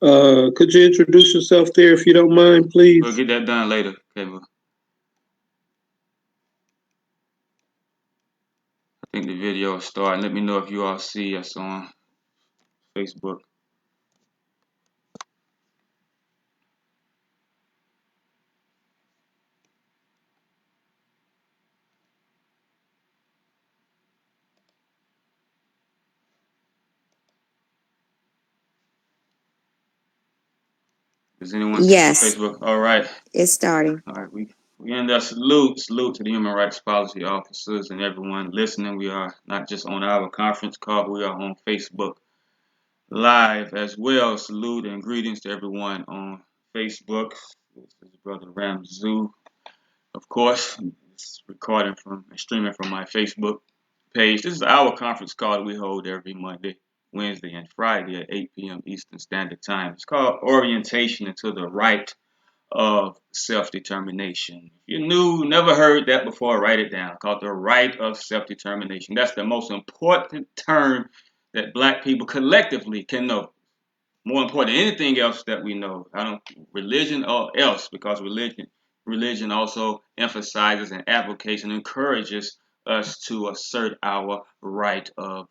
Could you introduce yourself there if you don't mind, We'll please? get that done later. Okay, well, I think the video is starting. Let me know if you all see us on Facebook. Does anyone see us on Yes, Facebook? All right. it's starting. All right. We end our salute to the human rights policy officers and everyone listening. We are not just on our conference call, but we are on Facebook Live as well. Salute and greetings to everyone on Facebook. This is Brother Ramzu. Of course, it's recording from and streaming from my Facebook page. This is our conference call that we hold every Monday, Wednesday, and Friday at 8 p.m. Eastern Standard Time. It's called Orientation into the Right of Self-Determination. If you're new, never heard that before, write it down. Called the right of self-determination. That's the most important term that black people collectively can know. More important than anything else that we know. I don't religion or else, because religion also emphasizes and advocates and encourages us to assert our right of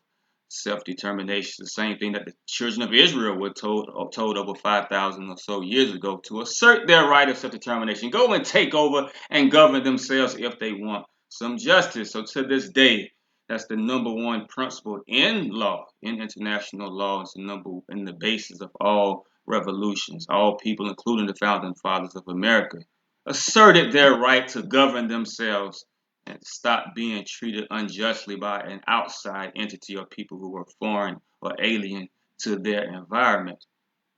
self-determination. The same thing that the children of Israel were told over 5,000 or so years ago, to assert their right of self-determination. Go and take over and govern themselves if they want some justice. So to this day, that's the number one principle in law, in international law. It's the number and the basis of all revolutions. All people, including the founding fathers of America, asserted their right to govern themselves and stop being treated unjustly by an outside entity or people who were foreign or alien to their environment.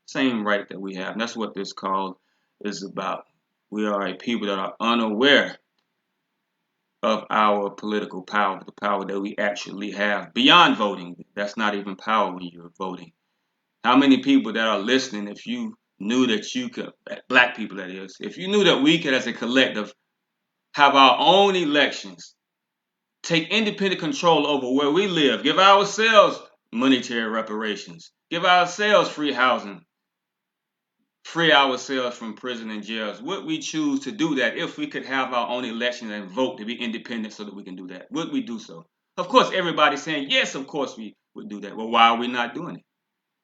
Same right that we have. And that's what this call is about. We are a people that are unaware of our political power, the power that we actually have beyond voting. That's not even power when you're voting. How many people that are listening, if you knew that you could, black people that is, if you knew that we could as a collective have our own elections, take independent control over where we live, give ourselves monetary reparations, give ourselves free housing, free ourselves from prison and jails. Would we choose to do that if we could have our own elections and vote to be independent so that we can do that? Would we do so? Of course, everybody's saying, yes, of course we would do that. Well, why are we not doing it?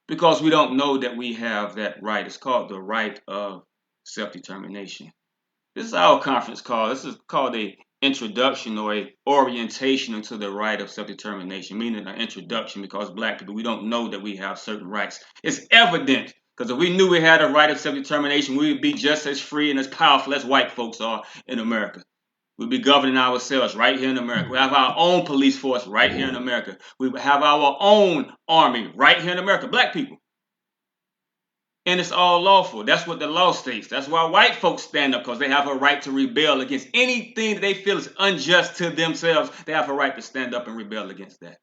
Because we don't know that we have that right. It's called the right of self-determination. This is our conference call. This is called a introduction or a orientation into the right of self-determination, meaning an introduction, because black people, we don't know that we have certain rights. It's evident, because if we knew we had a right of self-determination, we would be just as free and as powerful as white folks are in America. We'd be governing ourselves right here in America. We have our own police force right here in America. We have our own army right here in America. Black people. And it's all lawful. That's what the law states. That's why white folks stand up, because they have a right to rebel against anything that they feel is unjust to themselves. They have a right to stand up and rebel against that.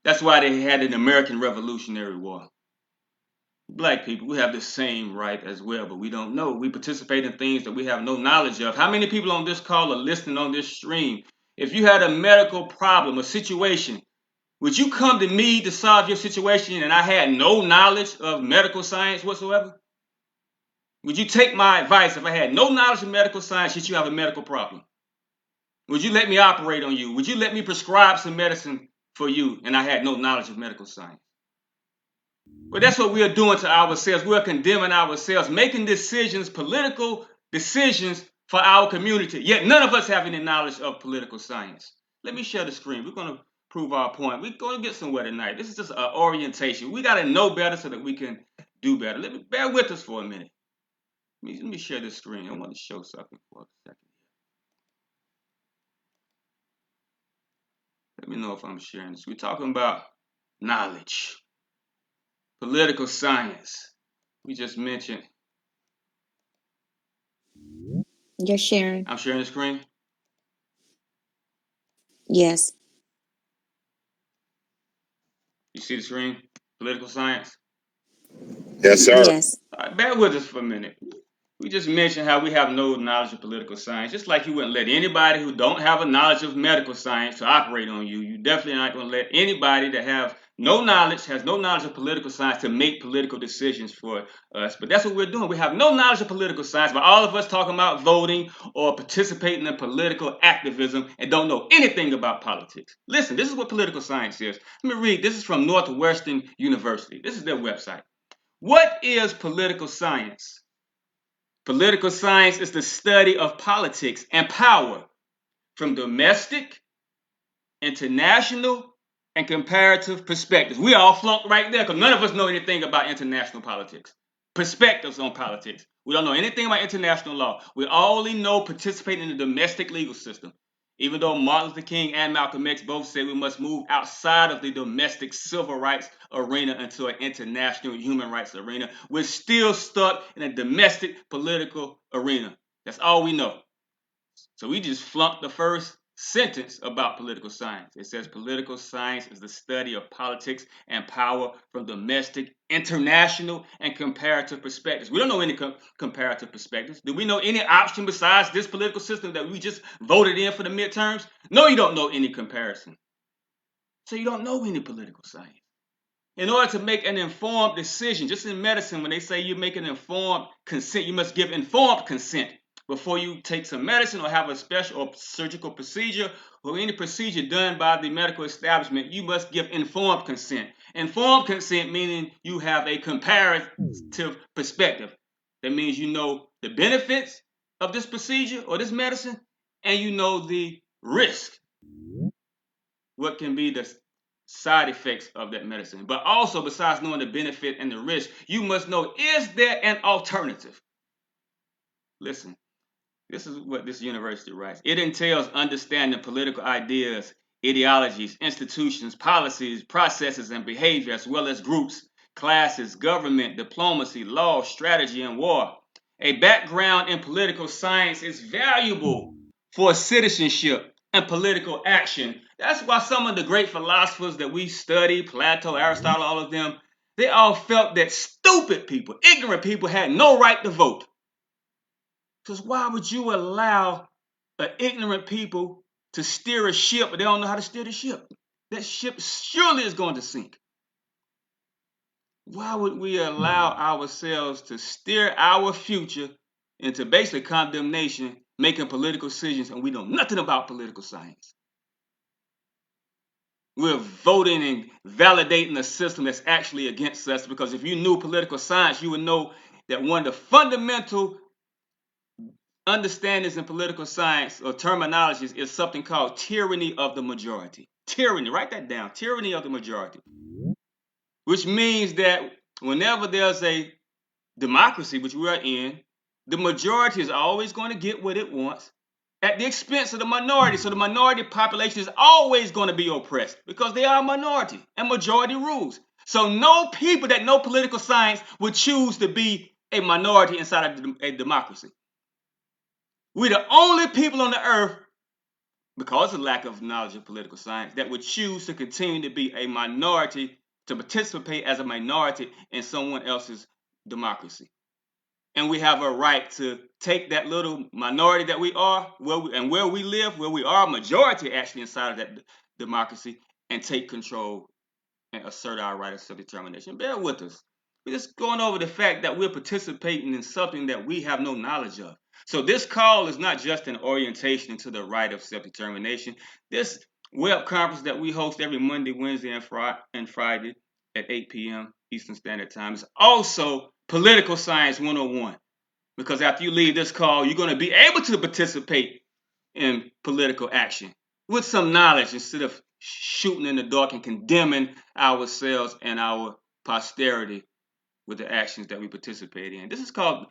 That's why they had an American Revolutionary War. Black people, we have the same right as well, but we don't know. We participate in things that we have no knowledge of. How many people on this call are listening on this stream? If you had a medical problem, a situation, would you come to me to solve your situation and I had no knowledge of medical science whatsoever? Would you take my advice if I had no knowledge of medical science, should you have a medical problem? Would you let me operate on you? Would you let me prescribe some medicine for you and I had no knowledge of medical science? But that's what we are doing to ourselves. We are condemning ourselves, making decisions, political decisions for our community. Yet none of us have any knowledge of political science. Let me share the screen. We're going to prove our point. We're going to get somewhere tonight. This is just an orientation. We got to know better so that we can do better. Let me bear with us for a minute. Let me share this screen. I want to show something for a second. Let me know if I'm sharing this. We're talking about knowledge, political science. We just mentioned. You're sharing. I'm sharing the screen. Yes. You see the screen? Political science. Yes, sir. Yes. All right, bear with us for a minute. We just mentioned how we have no knowledge of political science. Just like you wouldn't let anybody who don't have a knowledge of medical science to operate on you, you definitely not going to let anybody that have has no knowledge of political science to make political decisions for us. But that's what we're doing. We have no knowledge of political science, but all of us talking about voting or participating in political activism and don't know anything about politics. Listen, this is what political science is. Let me read. This is from Northwestern University. This is their website. What is political science? Political science is the study of politics and power from domestic, international, and comparative perspectives. We all flunked right there because none of us know anything about international politics. Perspectives on politics. We don't know anything about international law. We only know participating in the domestic legal system. Even though Martin Luther King and Malcolm X both said we must move outside of the domestic civil rights arena into an international human rights arena, we're still stuck in a domestic political arena. That's all we know. So we just flunked the first sentence about political science. It says political science is the study of politics and power from domestic, international, and comparative perspectives. We don't know any comparative perspectives. Do we know any option besides this political system that we just voted in for the midterms? No, you don't know any comparison. So you don't know any political science. In order to make an informed decision, just in medicine, when they say you make an informed consent, you must give informed consent before you take some medicine or have a special or surgical procedure or any procedure done by the medical establishment. You must give informed consent. Informed consent meaning you have a comparative perspective. That means you know the benefits of this procedure or this medicine, and you know the risk. What can be the side effects of that medicine. But also, besides knowing the benefit and the risk, you must know, is there an alternative? Listen, this is what this university writes. It entails understanding political ideas, ideologies, institutions, policies, processes, and behavior, as well as groups, classes, government, diplomacy, law, strategy, and war. A background in political science is valuable for citizenship and political action. That's why some of the great philosophers that we study, Plato, Aristotle, all of them, they all felt that stupid people, ignorant people had no right to vote. Because why would you allow an ignorant people to steer a ship but they don't know how to steer the ship? That ship surely is going to sink. Why would we allow ourselves to steer our future into basically condemnation, making political decisions, and we know nothing about political science? We're voting and validating a system that's actually against us, because if you knew political science, you would know that one of the fundamental understandings in political science or terminologies is something called tyranny of the majority. Tyranny, write that down, tyranny of the majority. Which means that whenever there's a democracy, which we are in, the majority is always going to get what it wants at the expense of the minority. So the minority population is always going to be oppressed because they are a minority and majority rules. So no people that know political science would choose to be a minority inside of a democracy. We're the only people on the earth, because of lack of knowledge of political science, that would choose to continue to be a minority, to participate as a minority in someone else's democracy. And we have a right to take that little minority that we are, where we live, where we are a majority actually inside of that democracy, and take control and assert our right of self-determination. Bear with us. We're just going over the fact that we're participating in something that we have no knowledge of. So this call is not just an orientation into the right of self-determination. This web conference that we host every Monday, Wednesday, and Friday at 8 p.m. Eastern Standard Time is also Political Science 101. Because after you leave this call, you're going to be able to participate in political action with some knowledge instead of shooting in the dark and condemning ourselves and our posterity with the actions that we participate in. This is called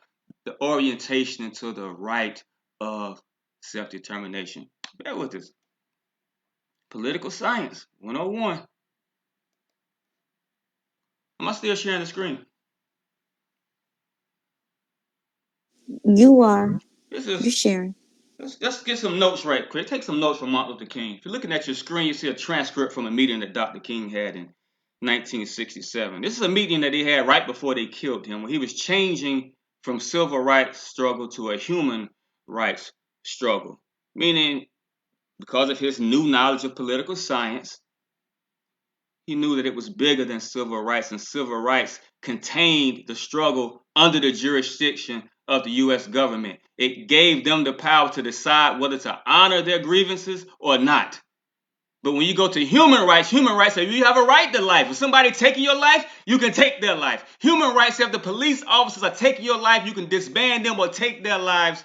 the orientation into the right of self-determination. Bear with us. Political Science 101. Am I still sharing the screen? You are. This You're is sharing. Let's get some notes right quick. Take some notes from Martin Luther King. If you're looking at your screen, you see a transcript from a meeting that Dr. King had in 1967. This is a meeting that he had right before they killed him, when he was changing from civil rights struggle to a human rights struggle. Meaning, because of his new knowledge of political science, He knew that it was bigger than civil rights, and civil rights contained the struggle under the jurisdiction of the U.S. government. It gave them the power to decide whether to honor their grievances or not. But when you go to human rights say you have a right to life. If somebody taking your life, you can take their life. Human rights say if the police officers are taking your life, you can disband them or take their lives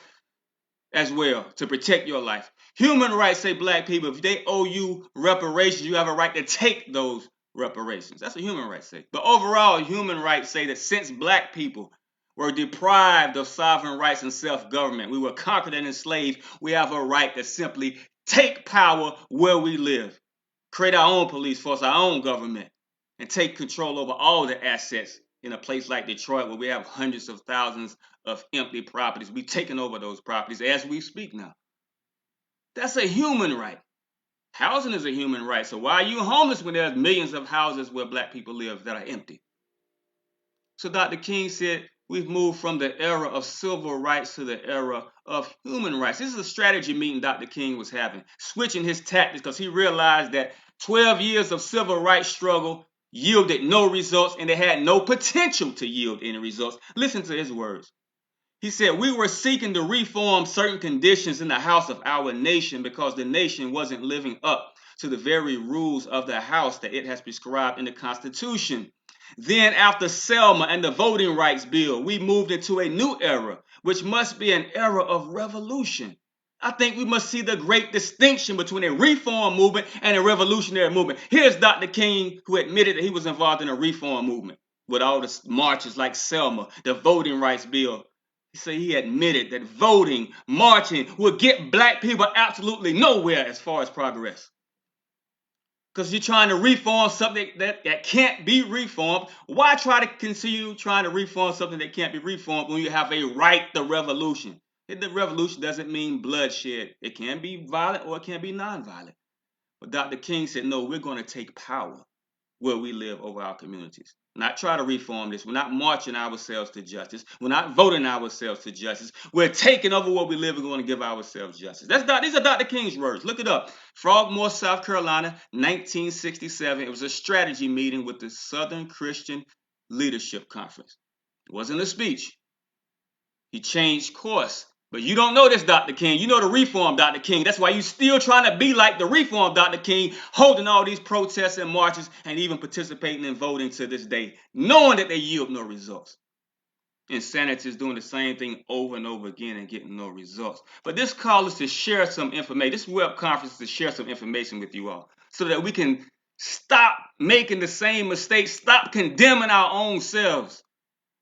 as well to protect your life. Human rights say, black people, if they owe you reparations, you have a right to take those reparations. That's what human rights say. But overall, human rights say that since black people were deprived of sovereign rights and self-government, we were conquered and enslaved, we have a right to simply take power where we live, create our own police force, our own government, and take control over all the assets in a place like Detroit, where we have hundreds of thousands of empty properties. We've taken over those properties as we speak now. That's a human right. Housing is a human right. So why are you homeless when there's millions of houses where black people live that are empty? So Dr. King said, we've moved from the era of civil rights to the era of human rights. This is a strategy meeting Dr. King was having, switching his tactics because he realized that 12 years of civil rights struggle yielded no results, and they had no potential to yield any results. Listen to his words. He said, we were seeking to reform certain conditions in the house of our nation because the nation wasn't living up to the very rules of the house that it has prescribed in the Constitution. Then after Selma and the Voting Rights Bill, we moved into a new era, which must be an era of revolution. I think we must see the great distinction between a reform movement and a revolutionary movement. Here's Dr. King, who admitted that he was involved in a reform movement with all the marches like Selma, the Voting Rights Bill. So he admitted that voting, marching will get black people absolutely nowhere as far as progress. Because you're trying to reform something that can't be reformed. Why try to continue trying to reform something that can't be reformed when you have a right to revolution? The revolution doesn't mean bloodshed. It can be violent or it can be nonviolent. But Dr. King said, no, we're going to take power where we live over our communities. Not try to reform this. We're not marching ourselves to justice. We're not voting ourselves to justice. We're taking over where we live and going to give ourselves justice. These are Dr. King's words. Look it up. Frogmore, South Carolina, 1967. It was a strategy meeting with the Southern Christian Leadership Conference. It wasn't a speech. He changed course. But you don't know this, Dr. King. You know the reform, Dr. King. That's why you're still trying to be like the reform, Dr. King, holding all these protests and marches and even participating in voting to this day, knowing that they yield no results. Insanity is doing the same thing over and over again and getting no results. But this call is to share some information. This web conference is to share some information with you all so that we can stop making the same mistakes, stop condemning our own selves,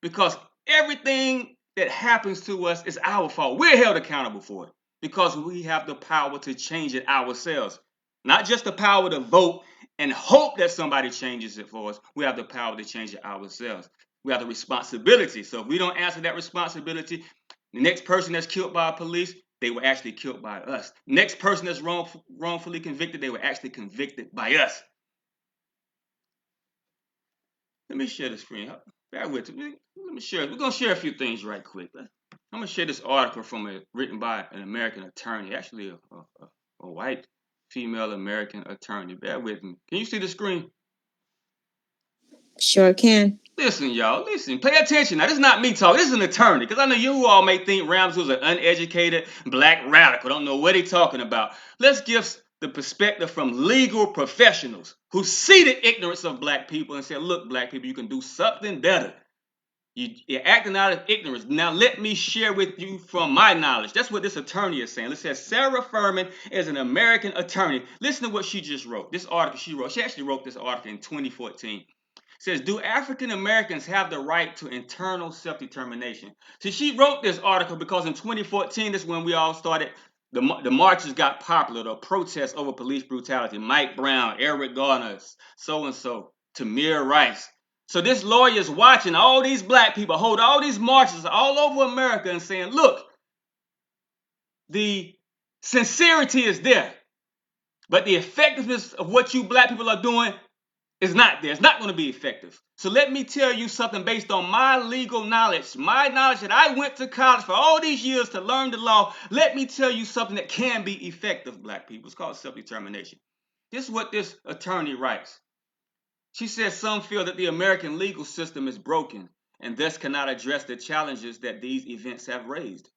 because everything that happens to us is our fault. We're held accountable for it because we have the power to change it ourselves. Not just the power to vote and hope that somebody changes it for us. We have the power to change it ourselves. We have the responsibility. So if we don't answer that responsibility, the next person that's killed by police, they were actually killed by us. Next person that's wrongfully convicted, they were actually convicted by us. Let me share the screen. Bear with me. Let me share. We're going to share a few things right quick. I'm going to share this article written by an American attorney, actually a white female American attorney. Bear with me. Can you see the screen? Sure can. Listen, y'all. Listen. Pay attention. Now, this is not me talking. This is an attorney. Because I know you all may think Ramsey was an uneducated black radical. Don't know what he's talking about. Let's give the perspective from legal professionals who see the ignorance of black people and say, look, black people, you can do something better. You're acting out of ignorance. Now, let me share with you from my knowledge. That's what this attorney is saying. It says Sarah Furman is an American attorney. Listen to what she just wrote. This article she wrote. She actually wrote this article in 2014. It says, do African Americans have the right to internal self-determination? So she wrote this article because in 2014, that's when we all started. The marches got popular, the protests over police brutality. Mike Brown, Eric Garner, so-and-so, Tamir Rice. So this lawyer is watching all these black people hold all these marches all over America and saying, look, the sincerity is there, but the effectiveness of what you black people are doing is not there. It's not going to be effective. So let me tell you something based on my legal knowledge, my knowledge that I went to college for all these years to learn the law. Let me tell you something that can be effective, black people. It's called self-determination. This is what this attorney writes. She said some feel that the American legal system is broken and thus cannot address the challenges that these events have raised.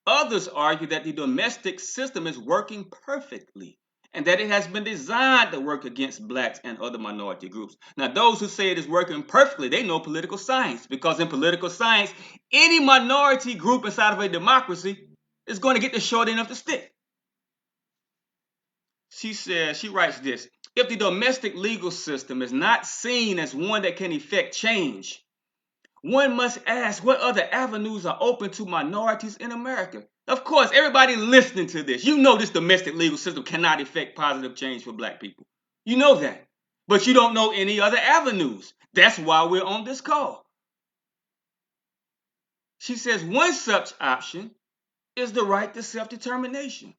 Others argue that the domestic system is working perfectly and that it has been designed to work against blacks and other minority groups. Now, those who say it is working perfectly, they know political science, because in political science, any minority group inside of a democracy is going to get the short end of the stick. She writes this: if the domestic legal system is not seen as one that can effect change, one must ask what other avenues are open to minorities in America. Of course, everybody listening to this, you know this domestic legal system cannot effect positive change for black people. You know that. But you don't know any other avenues. That's why we're on this call. She says one such option is the right to self-determination.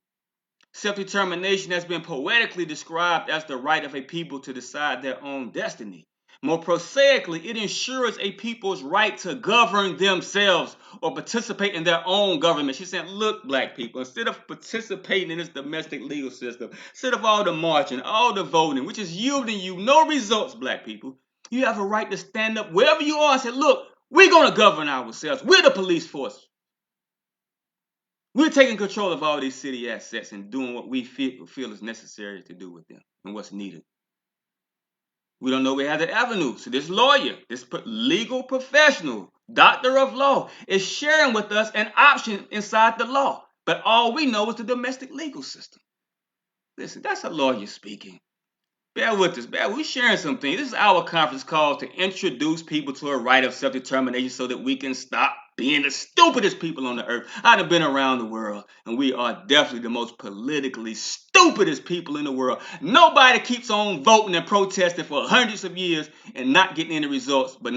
Self-determination has been poetically described as the right of a people to decide their own destiny. More prosaically, it ensures a people's right to govern themselves or participate in their own government. She's saying, look, black people, instead of participating in this domestic legal system, instead of all the marching, all the voting, which is yielding you no results, black people, you have a right to stand up wherever you are and say, look, we're going to govern ourselves. We're the police force. We're taking control of all these city assets and doing what we feel is necessary to do with them and what's needed. We don't know we have the avenue. So this lawyer, this legal professional, doctor of law, is sharing with us an option inside the law. But all we know is the domestic legal system. Listen, that's a lawyer speaking. Bear with us. We're sharing some things. This is our conference call to introduce people to a right of self-determination so that we can stop being the stupidest people on the earth. I've been around the world, and we are definitely the most politically stupidest people in the world. Nobody keeps on voting and protesting for hundreds of years and not getting any results, but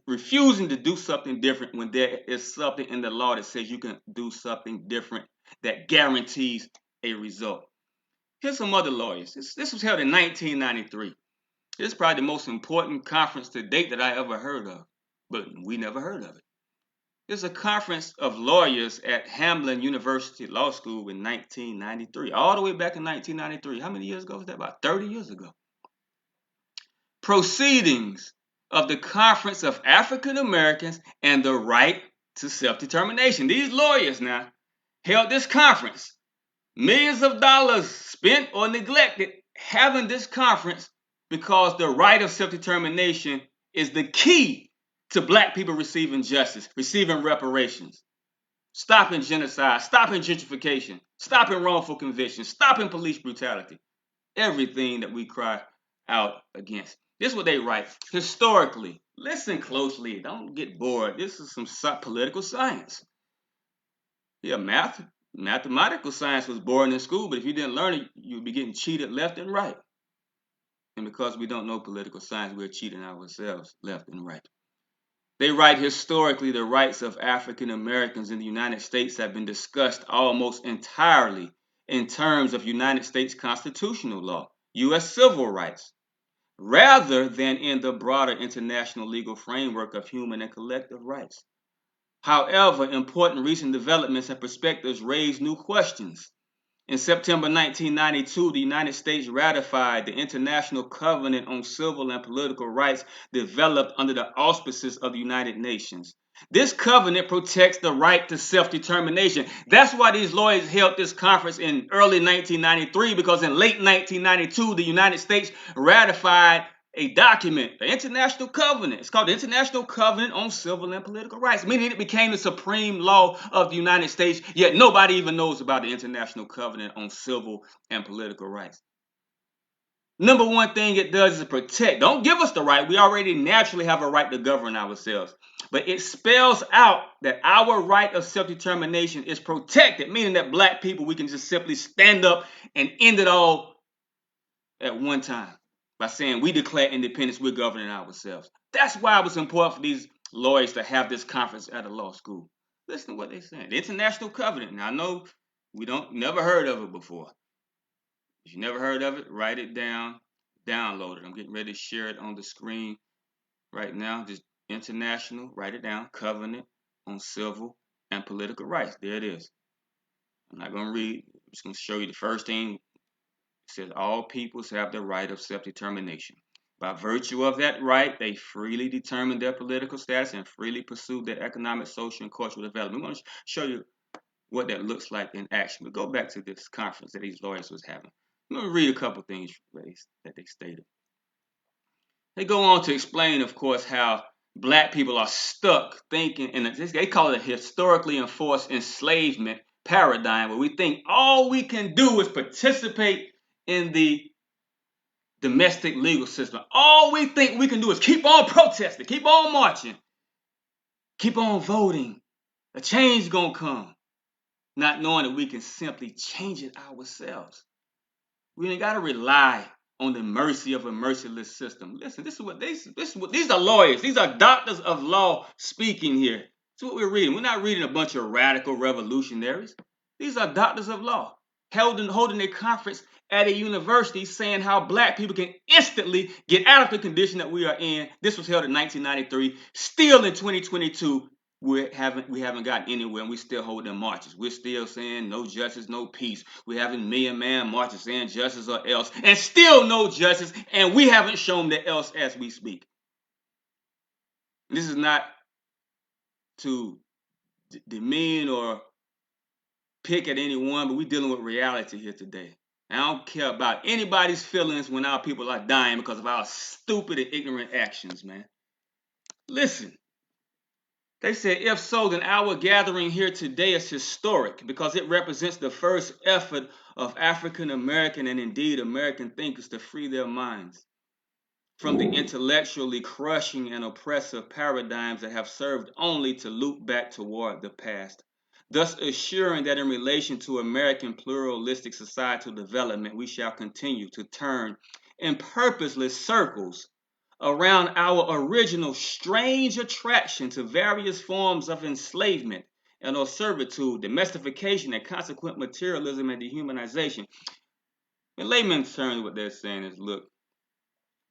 refusing to do something different when there is something in the law that says you can do something different that guarantees a result. Here's some other lawyers. This was held in 1993. This is probably the most important conference to date that I ever heard of, but we never heard of it. It's a conference of lawyers at Hamline University Law School in 1993, all the way back in 1993. How many years ago was that? About 30 years ago. Proceedings of the Conference of African Americans and the Right to Self-Determination. These lawyers now held this conference. Millions of dollars spent or neglected having this conference because the right of self-determination is the key to black people receiving justice, receiving reparations, stopping genocide, stopping gentrification, stopping wrongful convictions, stopping police brutality, everything that we cry out against. This is what they write. Historically, listen closely, don't get bored. This is some political science. Yeah, mathematical science was boring in school, but if you didn't learn it, you'd be getting cheated left and right. And because we don't know political science, we're cheating ourselves left and right. They write, historically, the rights of African Americans in the United States have been discussed almost entirely in terms of United States constitutional law, U.S. civil rights, rather than in the broader international legal framework of human and collective rights. However, important recent developments and perspectives raise new questions. In September 1992, the United States ratified the International Covenant on Civil and Political Rights developed under the auspices of the United Nations. This covenant protects the right to self-determination. That's why these lawyers held this conference in early 1993, because in late 1992, the United States ratified a document, the International Covenant. It's called the International Covenant on Civil and Political Rights, meaning it became the supreme law of the United States, yet nobody even knows about the International Covenant on Civil and Political Rights. Number one thing it does is protect. Don't give us the right. We already naturally have a right to govern ourselves. But it spells out that our right of self-determination is protected, meaning that black people, we can just simply stand up and end it all at one time by saying we declare independence, we're governing ourselves. That's why it was important for these lawyers to have this conference at a law school. Listen to what they're saying. The International Covenant. Now, I know we never heard of it before. If you never heard of it, write it down, download it. I'm getting ready to share it on the screen right now. Just International, write it down, Covenant on Civil and Political Rights. There it is. I'm not going to read. I'm just going to show you the first thing. It says all peoples have the right of self-determination. By virtue of that right, they freely determine their political status and freely pursue their economic, social, and cultural development. I'm going to show you what that looks like in action. We'll go back to this conference that these lawyers was having. I'm going to read a couple things that they stated. They go on to explain, of course, how black people are stuck thinking, and they call it a historically enforced enslavement paradigm, where we think all we can do is participate in the domestic legal system. All we think we can do is keep on protesting, keep on marching, keep on voting. A change gonna come, not knowing that we can simply change it ourselves. We ain't gotta rely on the mercy of a merciless system. Listen, this is what these are lawyers. These are doctors of law speaking here. That's what we're reading. We're not reading a bunch of radical revolutionaries. These are doctors of law holding a conference at a university saying how black people can instantly get out of the condition that we are in. This was held in 1993. Still in 2022, we haven't gotten anywhere, and we still holding marches. We're still saying no justice, no peace. We're having million man marches saying justice or else, and still no justice, and we haven't shown the else as we speak. This is not to demean or pick at anyone, but we're dealing with reality here today. I don't care about anybody's feelings when our people are dying because of our stupid and ignorant actions, man. Listen. They said, if so, then our gathering here today is historic because it represents the first effort of African American and indeed American thinkers to free their minds from the intellectually crushing and oppressive paradigms that have served only to loop back toward the past, thus assuring that in relation to American pluralistic societal development, we shall continue to turn in purposeless circles around our original strange attraction to various forms of enslavement and or servitude, domestication, and consequent materialism and dehumanization. In layman's terms, what they're saying is, look,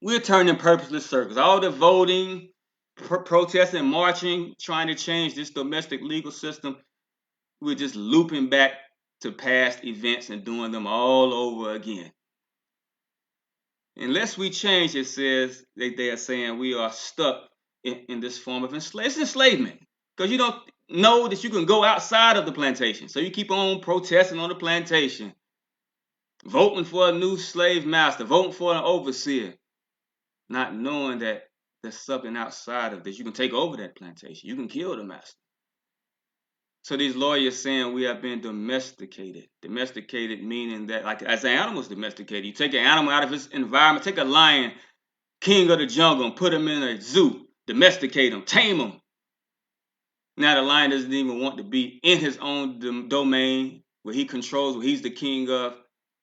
we're turning purposeless circles. All the voting, protesting, marching, trying to change this domestic legal system, we're just looping back to past events and doing them all over again. Unless we change, it says, they are saying we are stuck in this form of enslavement. It's enslavement because you don't know that you can go outside of the plantation. So you keep on protesting on the plantation, voting for a new slave master, voting for an overseer, not knowing that there's something outside of this. You can take over that plantation. You can kill the master. So these lawyers saying we have been domesticated. Domesticated meaning that, like as an animal is domesticated, you take an animal out of its environment, take a lion, king of the jungle, and put him in a zoo, domesticate him, tame him. Now the lion doesn't even want to be in his own domain where he controls, where he's the king of.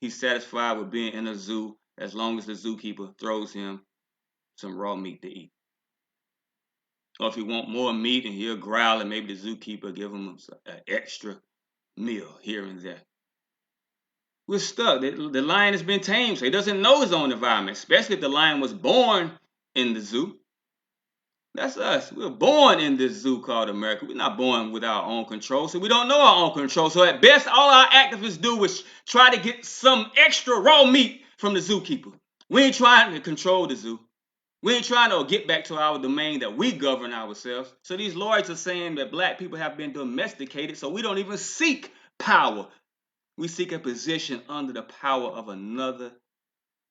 He's satisfied with being in a zoo as long as the zookeeper throws him some raw meat to eat. Or if he want more meat and he'll growl, and maybe the zookeeper give him an extra meal here and there. We're stuck. The lion has been tamed, so he doesn't know his own environment, especially if the lion was born in the zoo. That's us. We're born in this zoo called America. We're not born with our own control, so we don't know our own control. So at best, all our activists do is try to get some extra raw meat from the zookeeper. We ain't trying to control the zoo. We ain't trying to get back to our domain that we govern ourselves. So these lawyers are saying that black people have been domesticated, so we don't even seek power. We seek a position under the power of another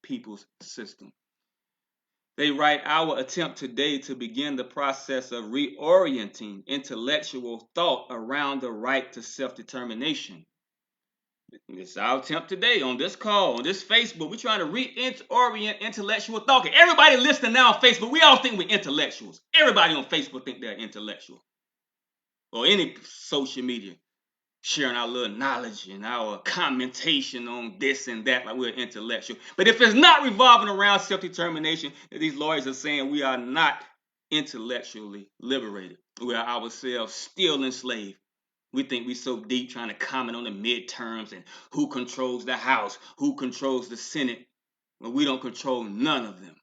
people's system. They write, our attempt today to begin the process of reorienting intellectual thought around the right to self-determination. It's our attempt today on this call, on this Facebook. We're trying to reorient intellectual thought. Everybody listening now on Facebook, we all think we're intellectuals. Everybody on Facebook think they're intellectual. Or any social media, sharing our little knowledge and our commentation on this and that like we're intellectual. But if it's not revolving around self-determination, these lawyers are saying we are not intellectually liberated. We are ourselves still enslaved. We think we're so deep trying to comment on the midterms and who controls the House, who controls the Senate, but we don't control none of them.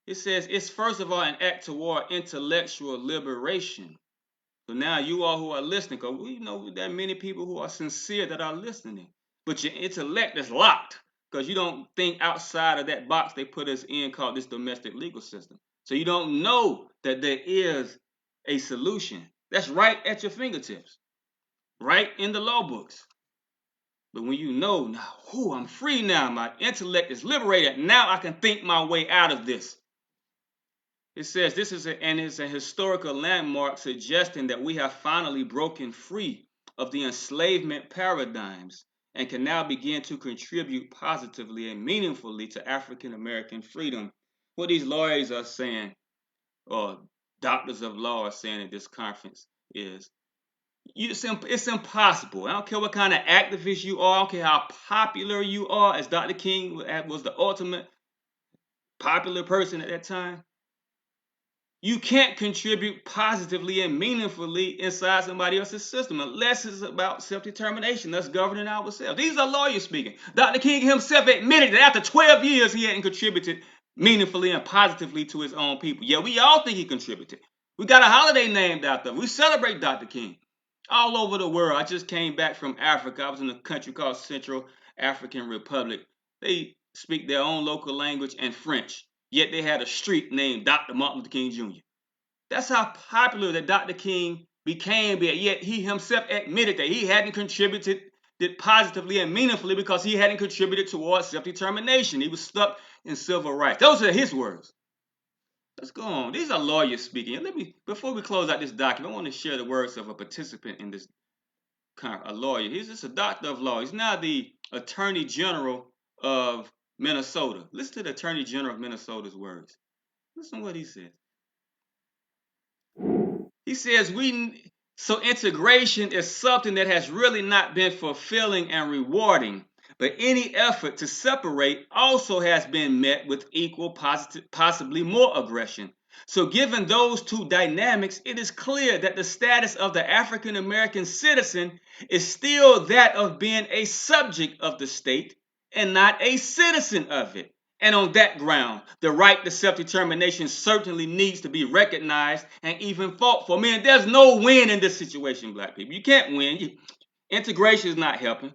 It says it's first of all an act toward intellectual liberation. So now you all who are listening, because we know that many people who are sincere that are listening, but your intellect is locked because you don't think outside of that box they put us in called this domestic legal system. So you don't know that there is a solution that's right at your fingertips, right in the law books. But when you know now, I'm free now, my intellect is liberated, now I can think my way out of this. It says this is a historical landmark suggesting that we have finally broken free of the enslavement paradigms and can now begin to contribute positively and meaningfully to African American freedom. What these lawyers are saying, or doctors of law are saying at this conference, is it's impossible. I don't care what kind of activist you are. I don't care how popular you are, as Dr. King was the ultimate popular person at that time. You can't contribute positively and meaningfully inside somebody else's system unless it's about self-determination, us governing ourselves. These are lawyers speaking. Dr. King himself admitted that after 12 years he hadn't contributed meaningfully and positively to his own people. Yeah, we all think he contributed. We got a holiday named after him. We celebrate Dr. King all over the world. I just came back from Africa. I was in a country called Central African Republic. They speak their own local language and French. Yet they had a street named Dr. Martin Luther King Jr. That's how popular that Dr. King became, yet he himself admitted that he hadn't contributed positively and meaningfully because he hadn't contributed towards self-determination. He was stuck in civil rights. Those are his words. Let's go on. These are lawyers speaking. Before we close out this document, I want to share the words of a participant in this conference, a lawyer. He's just a doctor of law. He's now the Attorney General of Minnesota. Listen to the Attorney General of Minnesota's words. Listen to what he says. He says, so integration is something that has really not been fulfilling and rewarding, but any effort to separate also has been met with equal, possibly more aggression. So given those two dynamics, it is clear that the status of the African American citizen is still that of being a subject of the state and not a citizen of it. And on that ground, the right to self-determination certainly needs to be recognized and even fought for. Man, there's no win in this situation, black people. You can't win. Integration is not helping.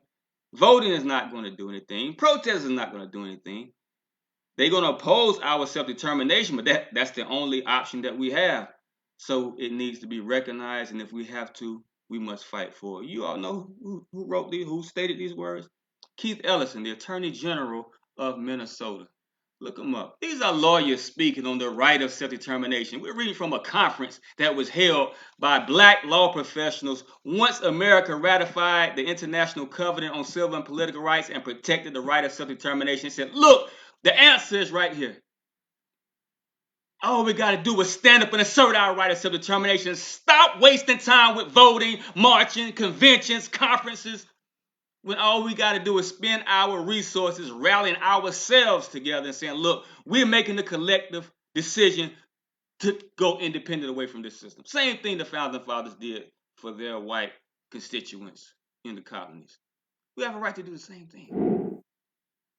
Voting is not going to do anything. Protest is not going to do anything. They're going to oppose our self-determination, but that's the only option that we have. So it needs to be recognized, and if we have to, we must fight for it. You all know who stated these words? Keith Ellison, the Attorney General of Minnesota. Look them up. These are lawyers speaking on the right of self-determination. We're reading from a conference that was held by black law professionals once America ratified the International Covenant on Civil and Political Rights and protected the right of self-determination. It said, look, the answer is right here. All we got to do is stand up and assert our right of self-determination. Stop wasting time with voting, marching, conventions, conferences, when all we got to do is spend our resources rallying ourselves together and saying, look, we're making the collective decision to go independent away from this system. Same thing the founding fathers did for their white constituents in the colonies. We have a right to do the same thing.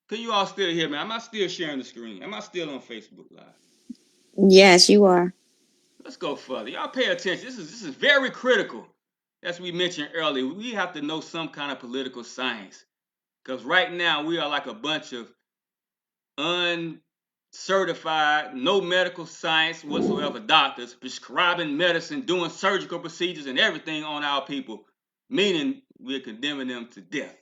Can you all still hear me? Am I still sharing the screen? Am I still on Facebook Live? Yes, you are. Let's go further. Y'all pay attention. This is very critical. As we mentioned earlier, we have to know some kind of political science. Because right now, we are like a bunch of uncertified, no medical science whatsoever doctors prescribing medicine, doing surgical procedures and everything on our people, meaning we're condemning them to death.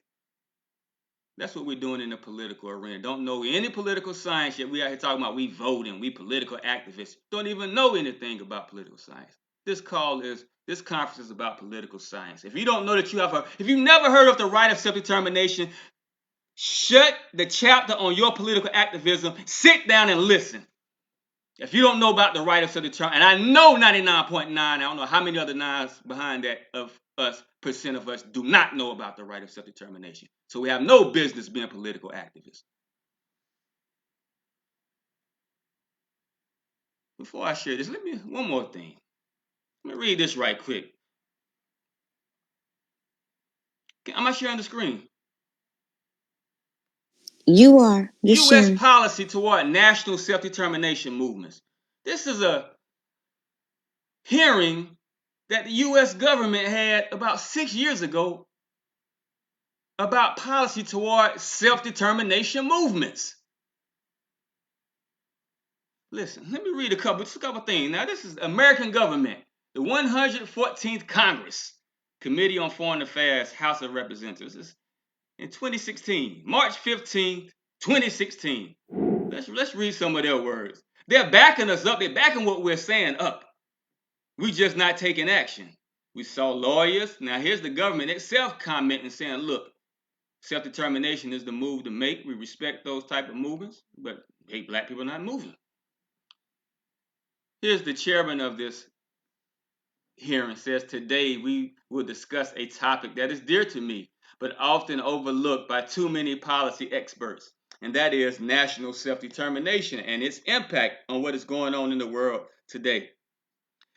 That's what we're doing in the political arena. Don't know any political science yet. We out here talking about we voting, we political activists. Don't even know anything about political science. This conference is about political science. If you don't know that if you've never heard of the right of self-determination, shut the chapter on your political activism, sit down and listen. If you don't know about the right of self-determination, and I know 99.9, I don't know how many other nines behind that of us, percent of us do not know about the right of self-determination. So we have no business being political activists. Before I share this, one more thing. Let me read this right quick. Am I sharing the screen? You are. U.S. policy toward national self-determination movements. This is a hearing that the U.S. government had about 6 years ago about policy toward self-determination movements. Listen, let me read a couple things. Now, this is American government, the 114th Congress, Committee on Foreign Affairs, House of Representatives, in 2016, March 15th, 2016. Let's read some of their words. They're backing us up. They're backing what we're saying up. We just not taking action. We saw lawyers. Now here's the government itself commenting, saying, look, self-determination is the move to make. We respect those type of movements, but hey, black people are not moving. Here's the chairman of this hearing, says, today we will discuss a topic that is dear to me, but often overlooked by too many policy experts, and that is national self-determination and its impact on what is going on in the world today.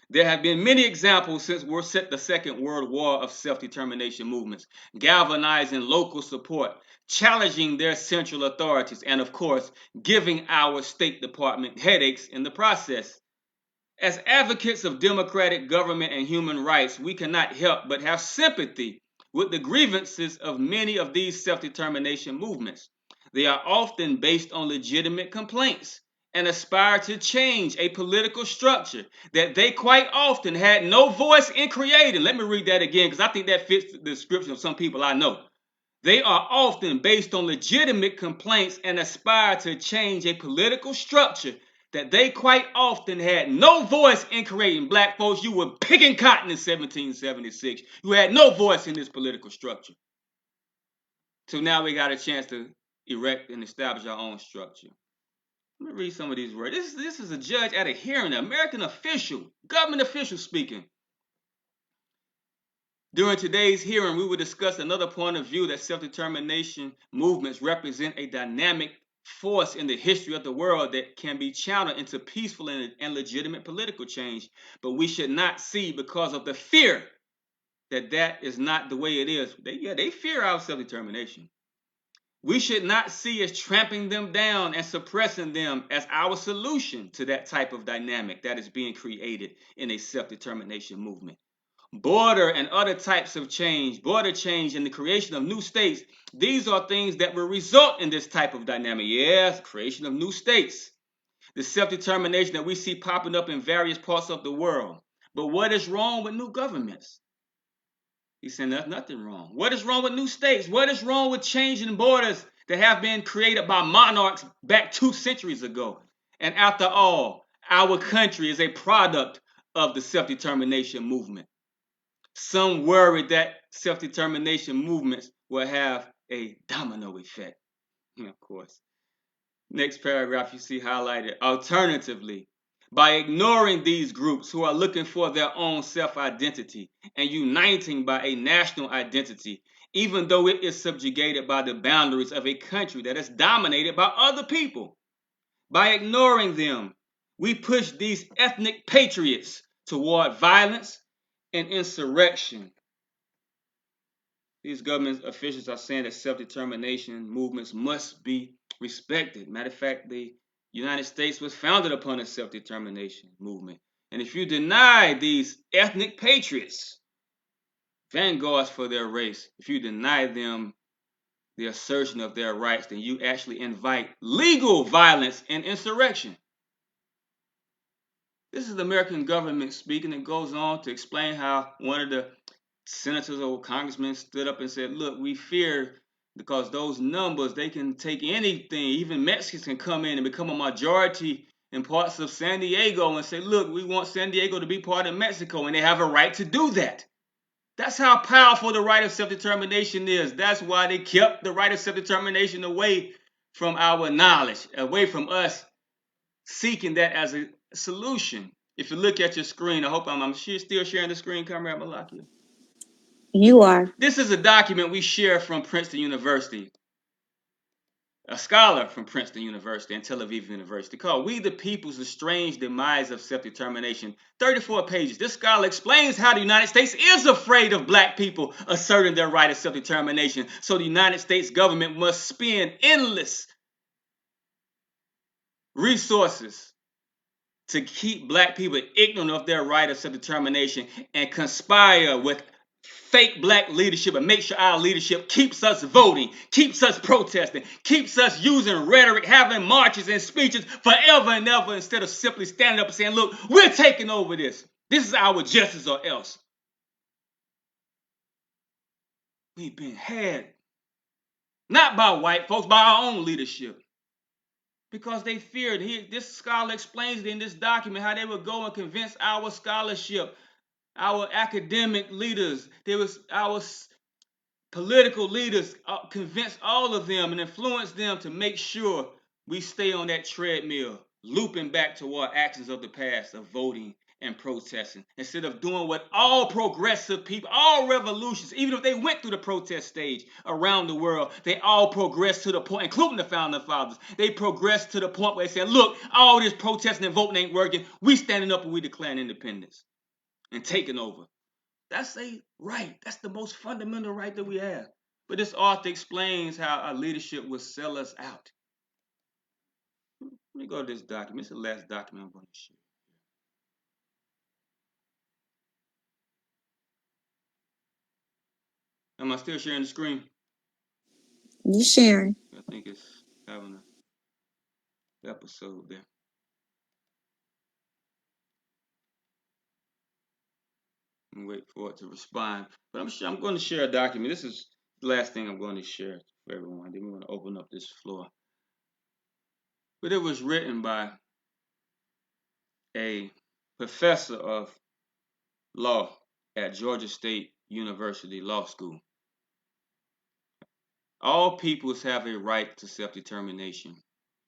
There have been many examples since the Second World War of self-determination movements, galvanizing local support, challenging their central authorities, and of course, giving our State Department headaches in the process. As advocates of democratic government and human rights, we cannot help but have sympathy with the grievances of many of these self-determination movements. They are often based on legitimate complaints and aspire to change a political structure that they quite often had no voice in creating. Let me read that again, because I think that fits the description of some people I know. They are often based on legitimate complaints and aspire to change a political structure that they quite often had no voice in creating. Black folks, you were picking cotton in 1776. You had no voice in this political structure. So now we got a chance to erect and establish our own structure. Let me read some of these words. This is a judge at a hearing, an American official, government official speaking. During today's hearing, we will discuss another point of view that self-determination movements represent a dynamic force in the history of the world that can be channeled into peaceful and legitimate political change. But we should not see, because of the fear, that is not the way it is. They fear our self-determination. We should not see as tramping them down and suppressing them as our solution to that type of dynamic that is being created in a self-determination movement. Border and other types of change, border change and the creation of new states, these are things that will result in this type of dynamic. Yes, creation of new states. The self-determination that we see popping up in various parts of the world. But what is wrong with new governments? He's saying there's nothing wrong. What is wrong with new states? What is wrong with changing borders that have been created by monarchs back 2 centuries ago? And after all, our country is a product of the self-determination movement. Some worry that self-determination movements will have a domino effect. Of course. Next paragraph you see highlighted. Alternatively, by ignoring these groups who are looking for their own self-identity and uniting by a national identity, even though it is subjugated by the boundaries of a country that is dominated by other people. By ignoring them, we push these ethnic patriots toward violence and insurrection. These government officials are saying that self-determination movements must be respected. Matter of fact, the United States was founded upon a self-determination movement. And if you deny these ethnic patriots, vanguards for their race, if you deny them the assertion of their rights, then you actually invite legal violence and insurrection. This is the American government speaking. It goes on to explain how one of the senators or congressmen stood up and said, look, we fear because those numbers, they can take anything. Even Mexicans can come in and become a majority in parts of San Diego and say, look, we want San Diego to be part of Mexico, and they have a right to do that. That's how powerful the right of self-determination is. That's why they kept the right of self-determination away from our knowledge, away from us seeking that as a solution. If you look at your screen, I hope I'm still sharing the screen, Comrade Malakia. You are. This is a document we share from Princeton University, a scholar from Princeton University and Tel Aviv University, called We the People's The Strange Demise of Self-Determination. 34 pages. This scholar explains how the United States is afraid of black people asserting their right of self-determination. So the United States government must spend endless resources to keep black people ignorant of their right of self-determination and conspire with fake black leadership and make sure our leadership keeps us voting, keeps us protesting, keeps us using rhetoric, having marches and speeches forever and ever instead of simply standing up and saying, look, we're taking over this. This is our justice or else. We've been had, not by white folks, by our own leadership. Because they feared. This scholar explains it in this document how they would go and convince our scholarship, our academic leaders, our political leaders, convince all of them and influence them to make sure we stay on that treadmill, looping back toward actions of the past of voting and protesting, instead of doing what all progressive people, all revolutions, even if they went through the protest stage around the world, they all progressed to the point, including the founding fathers, they progressed to the point where they said, look, all this protesting and voting ain't working. We standing up and we declaring independence and taking over. That's a right. That's the most fundamental right that we have. But this author explains how our leadership will sell us out. Let me go to this document. It's the last document I'm going to share. Am I still sharing the screen? You sharing? I think it's having an episode there. And wait for it to respond. But I'm going to share a document. This is the last thing I'm going to share for everyone. Then we're going to open up this floor. But it was written by a professor of law at Georgia State University Law School. All peoples have a right to self-determination.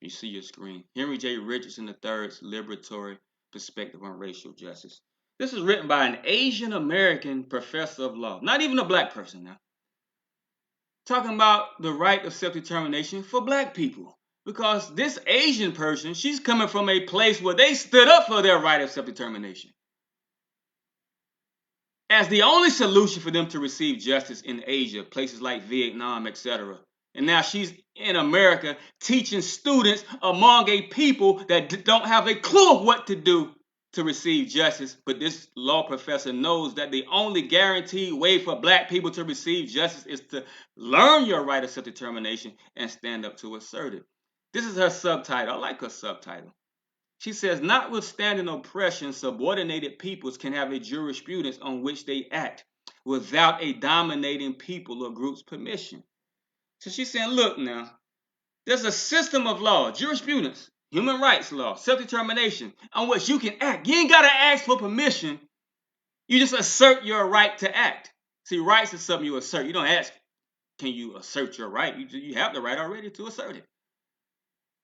You see your screen. Henry J. Richardson III's Liberatory Perspective on Racial Justice. This is written by an Asian American professor of law, not even a black person now. Talking about the right of self-determination for black people. Because this Asian person, she's coming from a place where they stood up for their right of self-determination as the only solution for them to receive justice in Asia, places like Vietnam, etc. And now she's in America teaching students among a people that don't have a clue of what to do to receive justice. But this law professor knows that the only guaranteed way for black people to receive justice is to learn your right of self-determination and stand up to assert it. This is her subtitle. I like her subtitle. She says, notwithstanding oppression, subordinated peoples can have a jurisprudence on which they act without a dominating people or group's permission. So she's saying, look now, there's a system of law, jurisprudence, human rights law, self-determination, on which you can act. You ain't got to ask for permission. You just assert your right to act. See, rights is something you assert. You don't ask, can you assert your right? You have the right already to assert it.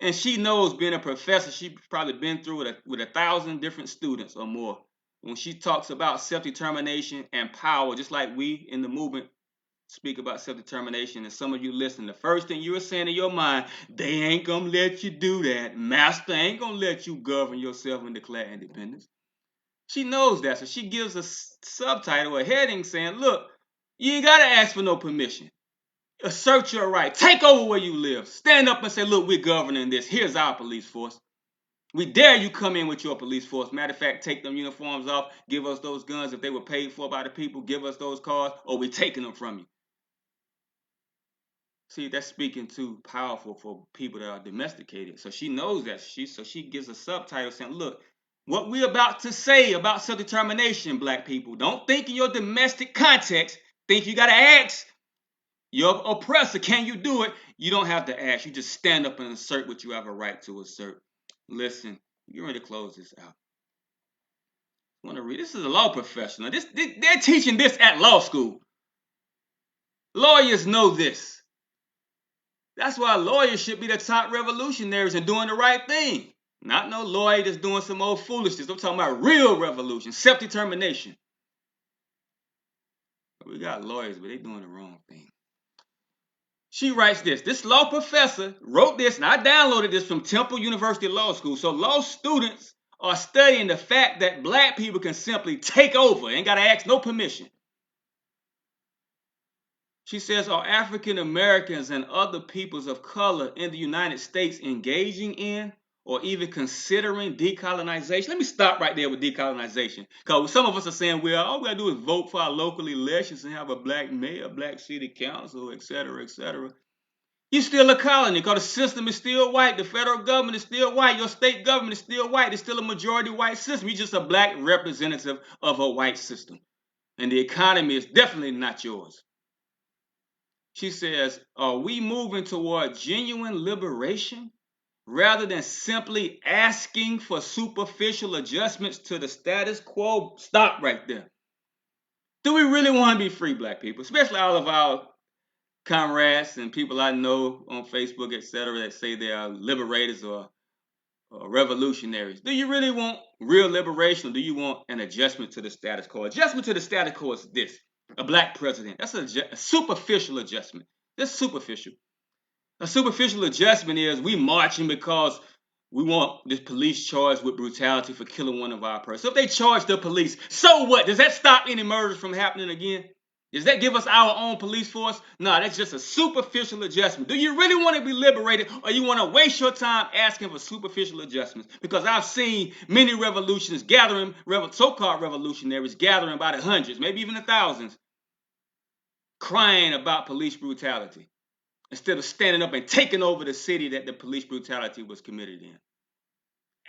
And she knows, being a professor, she's probably been through it with 1,000 different students or more. When she talks about self-determination and power, just like we in the movement speak about self-determination, and some of you listen, the first thing you are saying in your mind, they ain't gonna let you do that. Master ain't gonna let you govern yourself and declare independence. She knows that, so she gives a subtitle, a heading saying, look, you ain't gotta ask for no permission. Assert your right. Take over where you live. Stand up and say, look, we're governing this. Here's our police force. We dare you come in with your police force. Matter of fact, take them uniforms off. Give us those guns if they were paid for by the people. Give us those cars, or we're taking them from you. See, that's speaking too powerful for people that are domesticated. So she knows that. So she gives a subtitle saying, look, what we're about to say about self-determination, black people, don't think in your domestic context. Think you got to ask your oppressor, can you do it? You don't have to ask. You just stand up and assert what you have a right to assert. Listen, you're ready to close this out. I want to read. This is a law professional. They're teaching this at law school. Lawyers know this. That's why lawyers should be the top revolutionaries and doing the right thing. Not no lawyer that's doing some old foolishness. I'm talking about real revolution, self-determination. We got lawyers, but they're doing the wrong thing. She writes this. This law professor wrote this, and I downloaded this from Temple University Law School. So law students are studying the fact that black people can simply take over. Ain't got to ask no permission. She says, are African Americans and other peoples of color in the United States engaging in or even considering decolonization. Let me stop right there with decolonization, because some of us are saying, well, all we gotta do is vote for our local elections and have a black mayor, black city council, etc., etc. You're still a colony, because the system is still white. The federal government is still white. Your state government is still white. It's still a majority white system. You're just a black representative of a white system. And the economy is definitely not yours. She says, are we moving toward genuine liberation rather than simply asking for superficial adjustments to the status quo? Stop right there. Do we really want to be free, black people? Especially all of our comrades and people I know on Facebook, etc., that say they are liberators or revolutionaries. Do you really want real liberation, or do you want an adjustment to the status quo? Adjustment to the status quo is this: a black president. That's a superficial adjustment. That's superficial. A superficial adjustment is we marching because we want this police charged with brutality for killing one of our persons. So if they charge the police, so what? Does that stop any murders from happening again? Does that give us our own police force? No, that's just a superficial adjustment. Do you really want to be liberated, or you want to waste your time asking for superficial adjustments? Because I've seen many revolutions gathering, so-called revolutionaries gathering by the hundreds, maybe even the thousands, crying about police brutality, instead of standing up and taking over the city that the police brutality was committed in.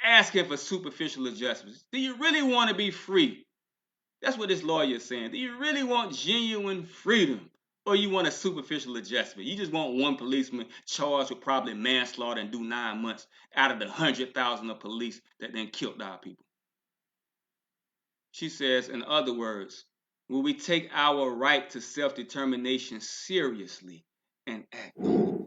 Asking for superficial adjustments. Do you really want to be free? That's what this lawyer is saying. Do you really want genuine freedom, or you want a superficial adjustment? You just want one policeman charged with probably manslaughter and do 9 months out of the 100,000 of police that then killed our people. She says, in other words, will we take our right to self-determination seriously and act on it?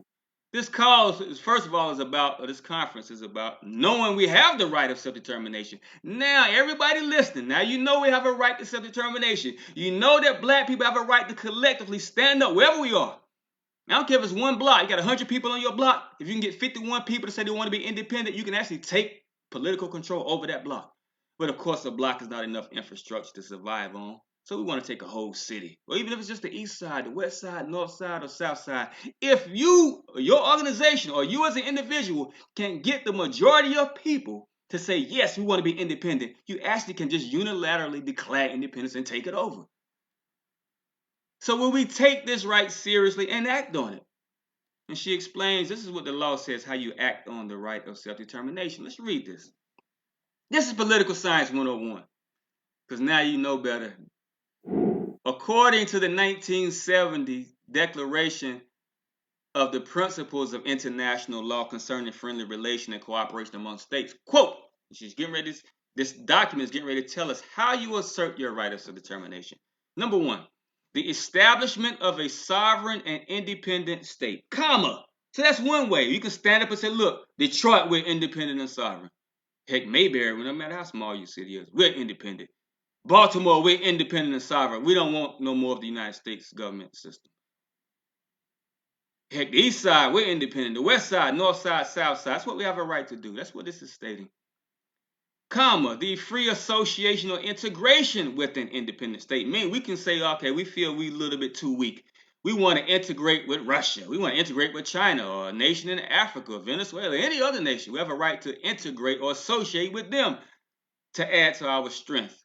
This cause, first of all, is about, or this conference is about knowing we have the right of self-determination. Now, everybody listening, now you know we have a right to self-determination. You know that black people have a right to collectively stand up wherever we are. I don't care if it's one block. You got 100 people on your block. If you can get 51 people to say they want to be independent, you can actually take political control over that block. But of course, a block is not enough infrastructure to survive on. So we want to take a whole city, or even if it's just the east side, the west side, north side, or south side. If you, or your organization, or you as an individual can get the majority of people to say, yes, we want to be independent, you actually can just unilaterally declare independence and take it over. So will we take this right seriously and act on it? And she explains, this is what the law says, how you act on the right of self-determination. Let's read this. This is Political Science 101, because now you know better. According to the 1970 Declaration of the Principles of International Law Concerning Friendly Relation and Cooperation Among States, quote, she's getting ready, this document is getting ready to tell us how you assert your right of self-determination. Number one, the establishment of a sovereign and independent state, comma. So that's one way. You can stand up and say, look, Detroit, we're independent and sovereign. Heck, Mayberry, no matter how small your city is, we're independent. Baltimore, we're independent and sovereign. We don't want no more of the United States government system. Heck, the east side, we're independent. The west side, north side, south side. That's what we have a right to do. That's what this is stating. Comma, the free association or integration with an independent state. Meaning we can say, okay, we feel we're a little bit too weak. We want to integrate with Russia. We want to integrate with China or a nation in Africa, Venezuela, any other nation. We have a right to integrate or associate with them to add to our strength.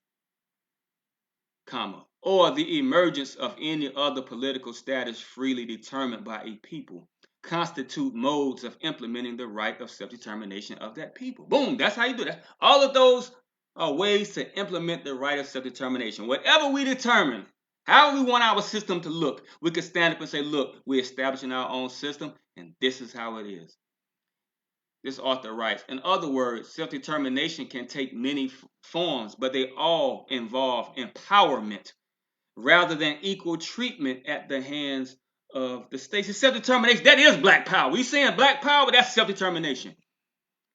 Comma, or the emergence of any other political status freely determined by a people constitute modes of implementing the right of self-determination of that people. Boom, that's how you do that. All of those are ways to implement the right of self-determination. Whatever we determine, how we want our system to look, we can stand up and say, look, we're establishing our own system, and this is how it is. This author writes, in other words, self-determination can take many forms, but they all involve empowerment rather than equal treatment at the hands of the states. Self-determination, that is black power. We're saying black power, but that's self-determination.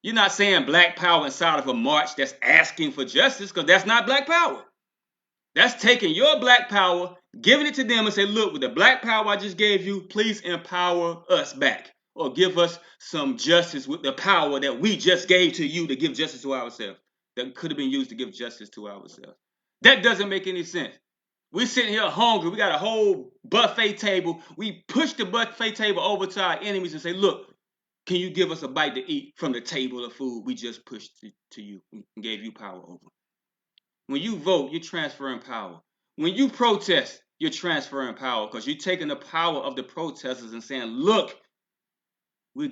You're not saying black power inside of a march that's asking for justice, because that's not black power. That's taking your black power, giving it to them and say, look, with the black power I just gave you, please empower us back. Or give us some justice with the power that we just gave to you to give justice to ourselves. That could have been used to give justice to ourselves. That doesn't make any sense. We're sitting here hungry. We got a whole buffet table. We push the buffet table over to our enemies and say, look, Can you give us a bite to eat from the table of food we just pushed to you and gave you power over? When you vote, you're transferring power. When you protest, you're transferring power because you're taking the power of the protesters and saying, look, we're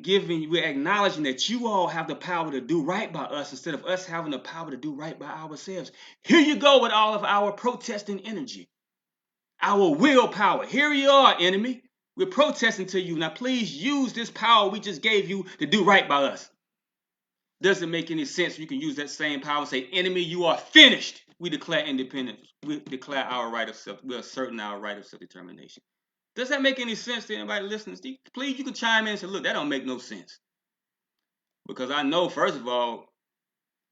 acknowledging that you all have the power to do right by us instead of us having the power to do right by ourselves. Here you go with all of our protesting energy, our willpower. Here you are, enemy. We're protesting to you. Now, please use this power we just gave you to do right by us. Doesn't make any sense. You can use that same power and say, enemy, you are finished. We declare independence. We declare our right of self. We're asserting our right of self-determination. Does that make any sense to anybody listening? Please, you can chime in and say, look, that don't make no sense. Because I know, first of all,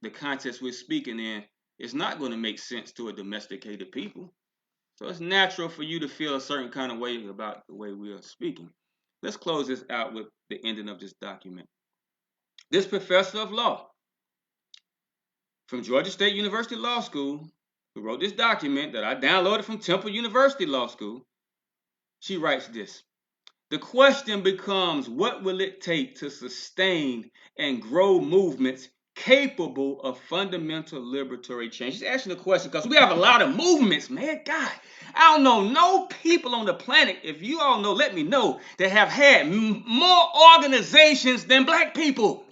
the context we're speaking in is not going to make sense to a domesticated people. So it's natural for you to feel a certain kind of way about the way we are speaking. Let's close this out with the ending of this document. This professor of law from Georgia State University Law School, who wrote this document that I downloaded from Temple University Law School, she writes this. The question becomes, what will it take to sustain and grow movements capable of fundamental liberatory change? She's asking the question because we have a lot of movements, man. God, I don't know no people on the planet, if you all know, let me know, that have had more organizations than black people,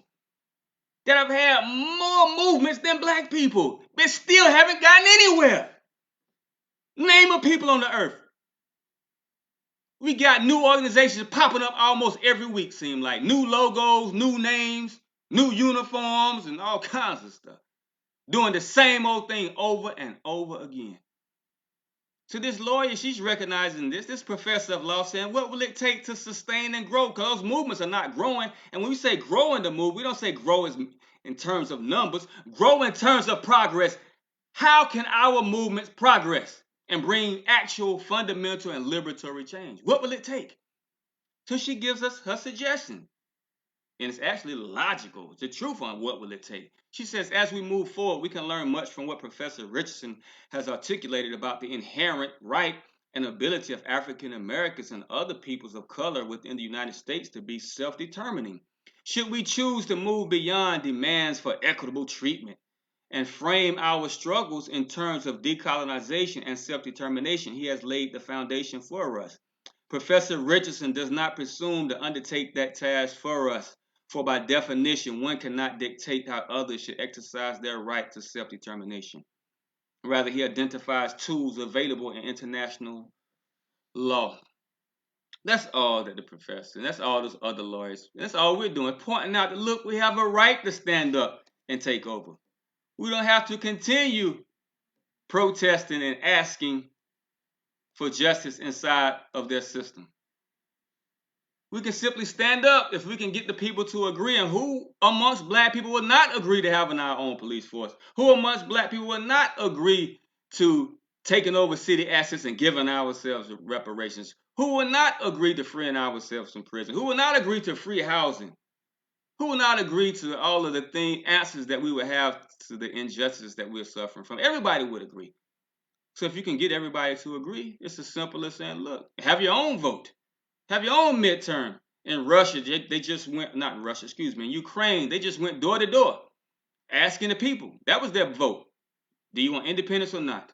that have had more movements than black people, but still haven't gotten anywhere. Name of people on the earth. We got new organizations popping up almost every week, seem like. New logos, new names, new uniforms, and all kinds of stuff. Doing the same old thing over and over again. So this lawyer, she's recognizing this professor of law saying, what will it take to sustain and grow? Because those movements are not growing. And when we say grow in the move, we don't say grow as in terms of numbers. Grow in terms of progress. How can our movements progress and bring actual fundamental and liberatory change? What will it take? So she gives us her suggestion. And it's actually logical. It's the truth on what will it take. She says, as we move forward, we can learn much from what Professor Richardson has articulated about the inherent right and ability of African Americans and other peoples of color within the United States to be self-determining. Should we choose to move beyond demands for equitable treatment and frame our struggles in terms of decolonization and self-determination, he has laid the foundation for us. Professor Richardson does not presume to undertake that task for us, for by definition, one cannot dictate how others should exercise their right to self-determination. Rather, he identifies tools available in international law. That's all that the professor, and that's all those other lawyers, that's all we're doing, pointing out that, look, we have a right to stand up and take over. We don't have to continue protesting and asking for justice inside of their system. We can simply stand up if we can get the people to agree. And who amongst black people would not agree to having our own police force? Who amongst black people would not agree to taking over city assets and giving ourselves reparations? Who would not agree to freeing ourselves from prison? Who would not agree to free housing? Who would not agree to all of the answers that we would have to the injustices that we're suffering from? Everybody would agree. So if you can get everybody to agree, it's as simple as saying, look, have your own vote. Have your own midterm. In Russia, they just went, not Russia, excuse me, in Ukraine, they just went door to door, asking the people. That was their vote. Do you want independence or not?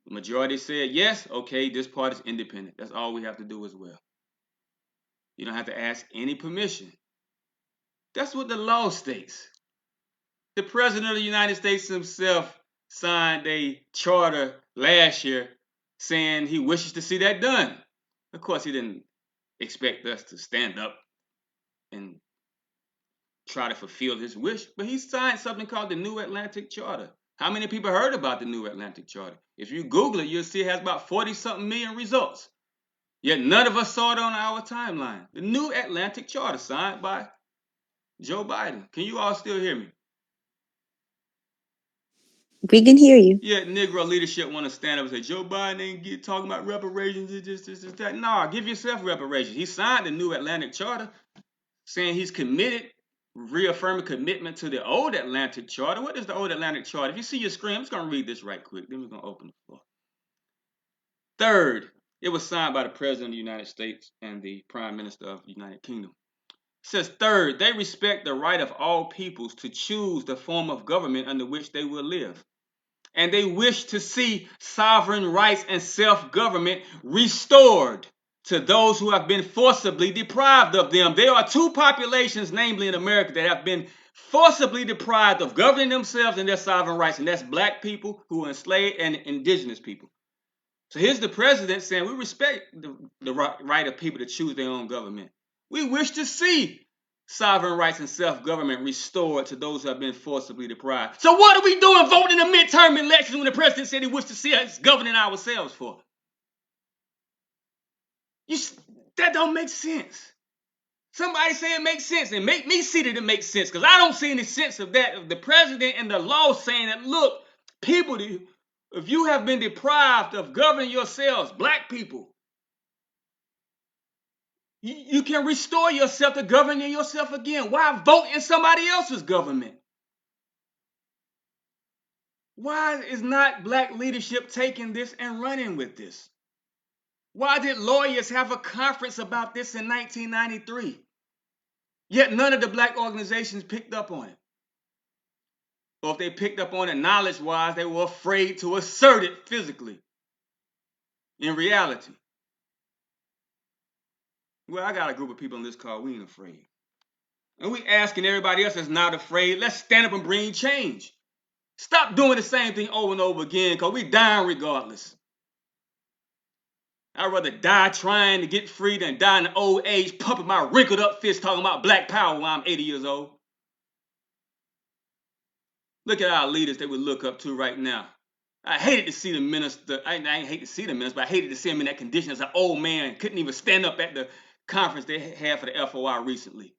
The majority said yes, okay, this part is independent. That's all we have to do as well. You don't have to ask any permission. That's what the law states. The President of the United States himself signed a charter last year saying he wishes to see that done. Of course, he didn't expect us to stand up and try to fulfill his wish, but he signed something called the New Atlantic Charter. How many people heard about the New Atlantic Charter? If you Google it, you'll see it has about 40-something million results. Yet none of us saw it on our timeline. The New Atlantic Charter signed by Joe Biden. Can you all still hear me? We can hear you. Yet Negro leadership want to stand up and say, Joe Biden ain't talking about reparations, this, that. Nah, give yourself reparations. He signed the New Atlantic Charter saying he's committed, reaffirming commitment to the Old Atlantic Charter. What is the Old Atlantic Charter? If you see your screen, I'm just going to read this right quick. Then we're going to open the floor. Third, it was signed by the President of the United States and the Prime Minister of the United Kingdom. says, third, they respect the right of all peoples to choose the form of government under which they will live. And they wish to see sovereign rights and self-government restored to those who have been forcibly deprived of them. There are two populations, namely in America, that have been forcibly deprived of governing themselves and their sovereign rights, and that's black people who are enslaved and indigenous people. So here's the president saying, we respect the right of people to choose their own government. We wish to see sovereign rights and self-government restored to those who have been forcibly deprived. So what are we doing voting in the midterm elections when the president said he wished to see us governing ourselves for? That don't make sense. Somebody say it makes sense, and make me see that it makes sense, because I don't see any sense of that. Of the president and the law saying that, look, people, if you have been deprived of governing yourselves, black people, you can restore yourself to governing yourself again. Why vote in somebody else's government? Why is not black leadership taking this and running with this? Why did lawyers have a conference about this in 1993? Yet none of the black organizations picked up on it. Or if they picked up on it knowledge-wise, they were afraid to assert it physically. In reality. Well, I got a group of people on this call, we ain't afraid. And we asking everybody else that's not afraid, let's stand up and bring change. Stop doing the same thing over and over again, because we dying regardless. I'd rather die trying to get free than die in old age, pumping my wrinkled up fist talking about black power when I'm 80 years old. Look at our leaders that we look up to right now. I hated to see the minister. I ain't hate to see the minister, but I hated to see him in that condition as an old man. Couldn't even stand up at the conference they had for the FOI recently.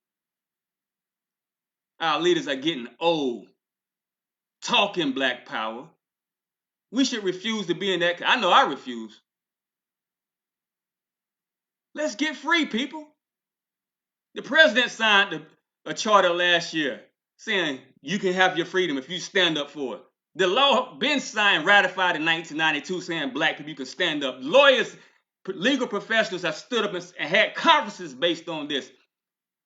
Our leaders are getting old. Talking black power. We should refuse to be in that. I know I refuse. Let's get free, people. The president signed a charter last year saying you can have your freedom if you stand up for it. The law been signed, ratified in 1992 saying black people, you can stand up. Lawyers, legal professionals have stood up and had conferences based on this.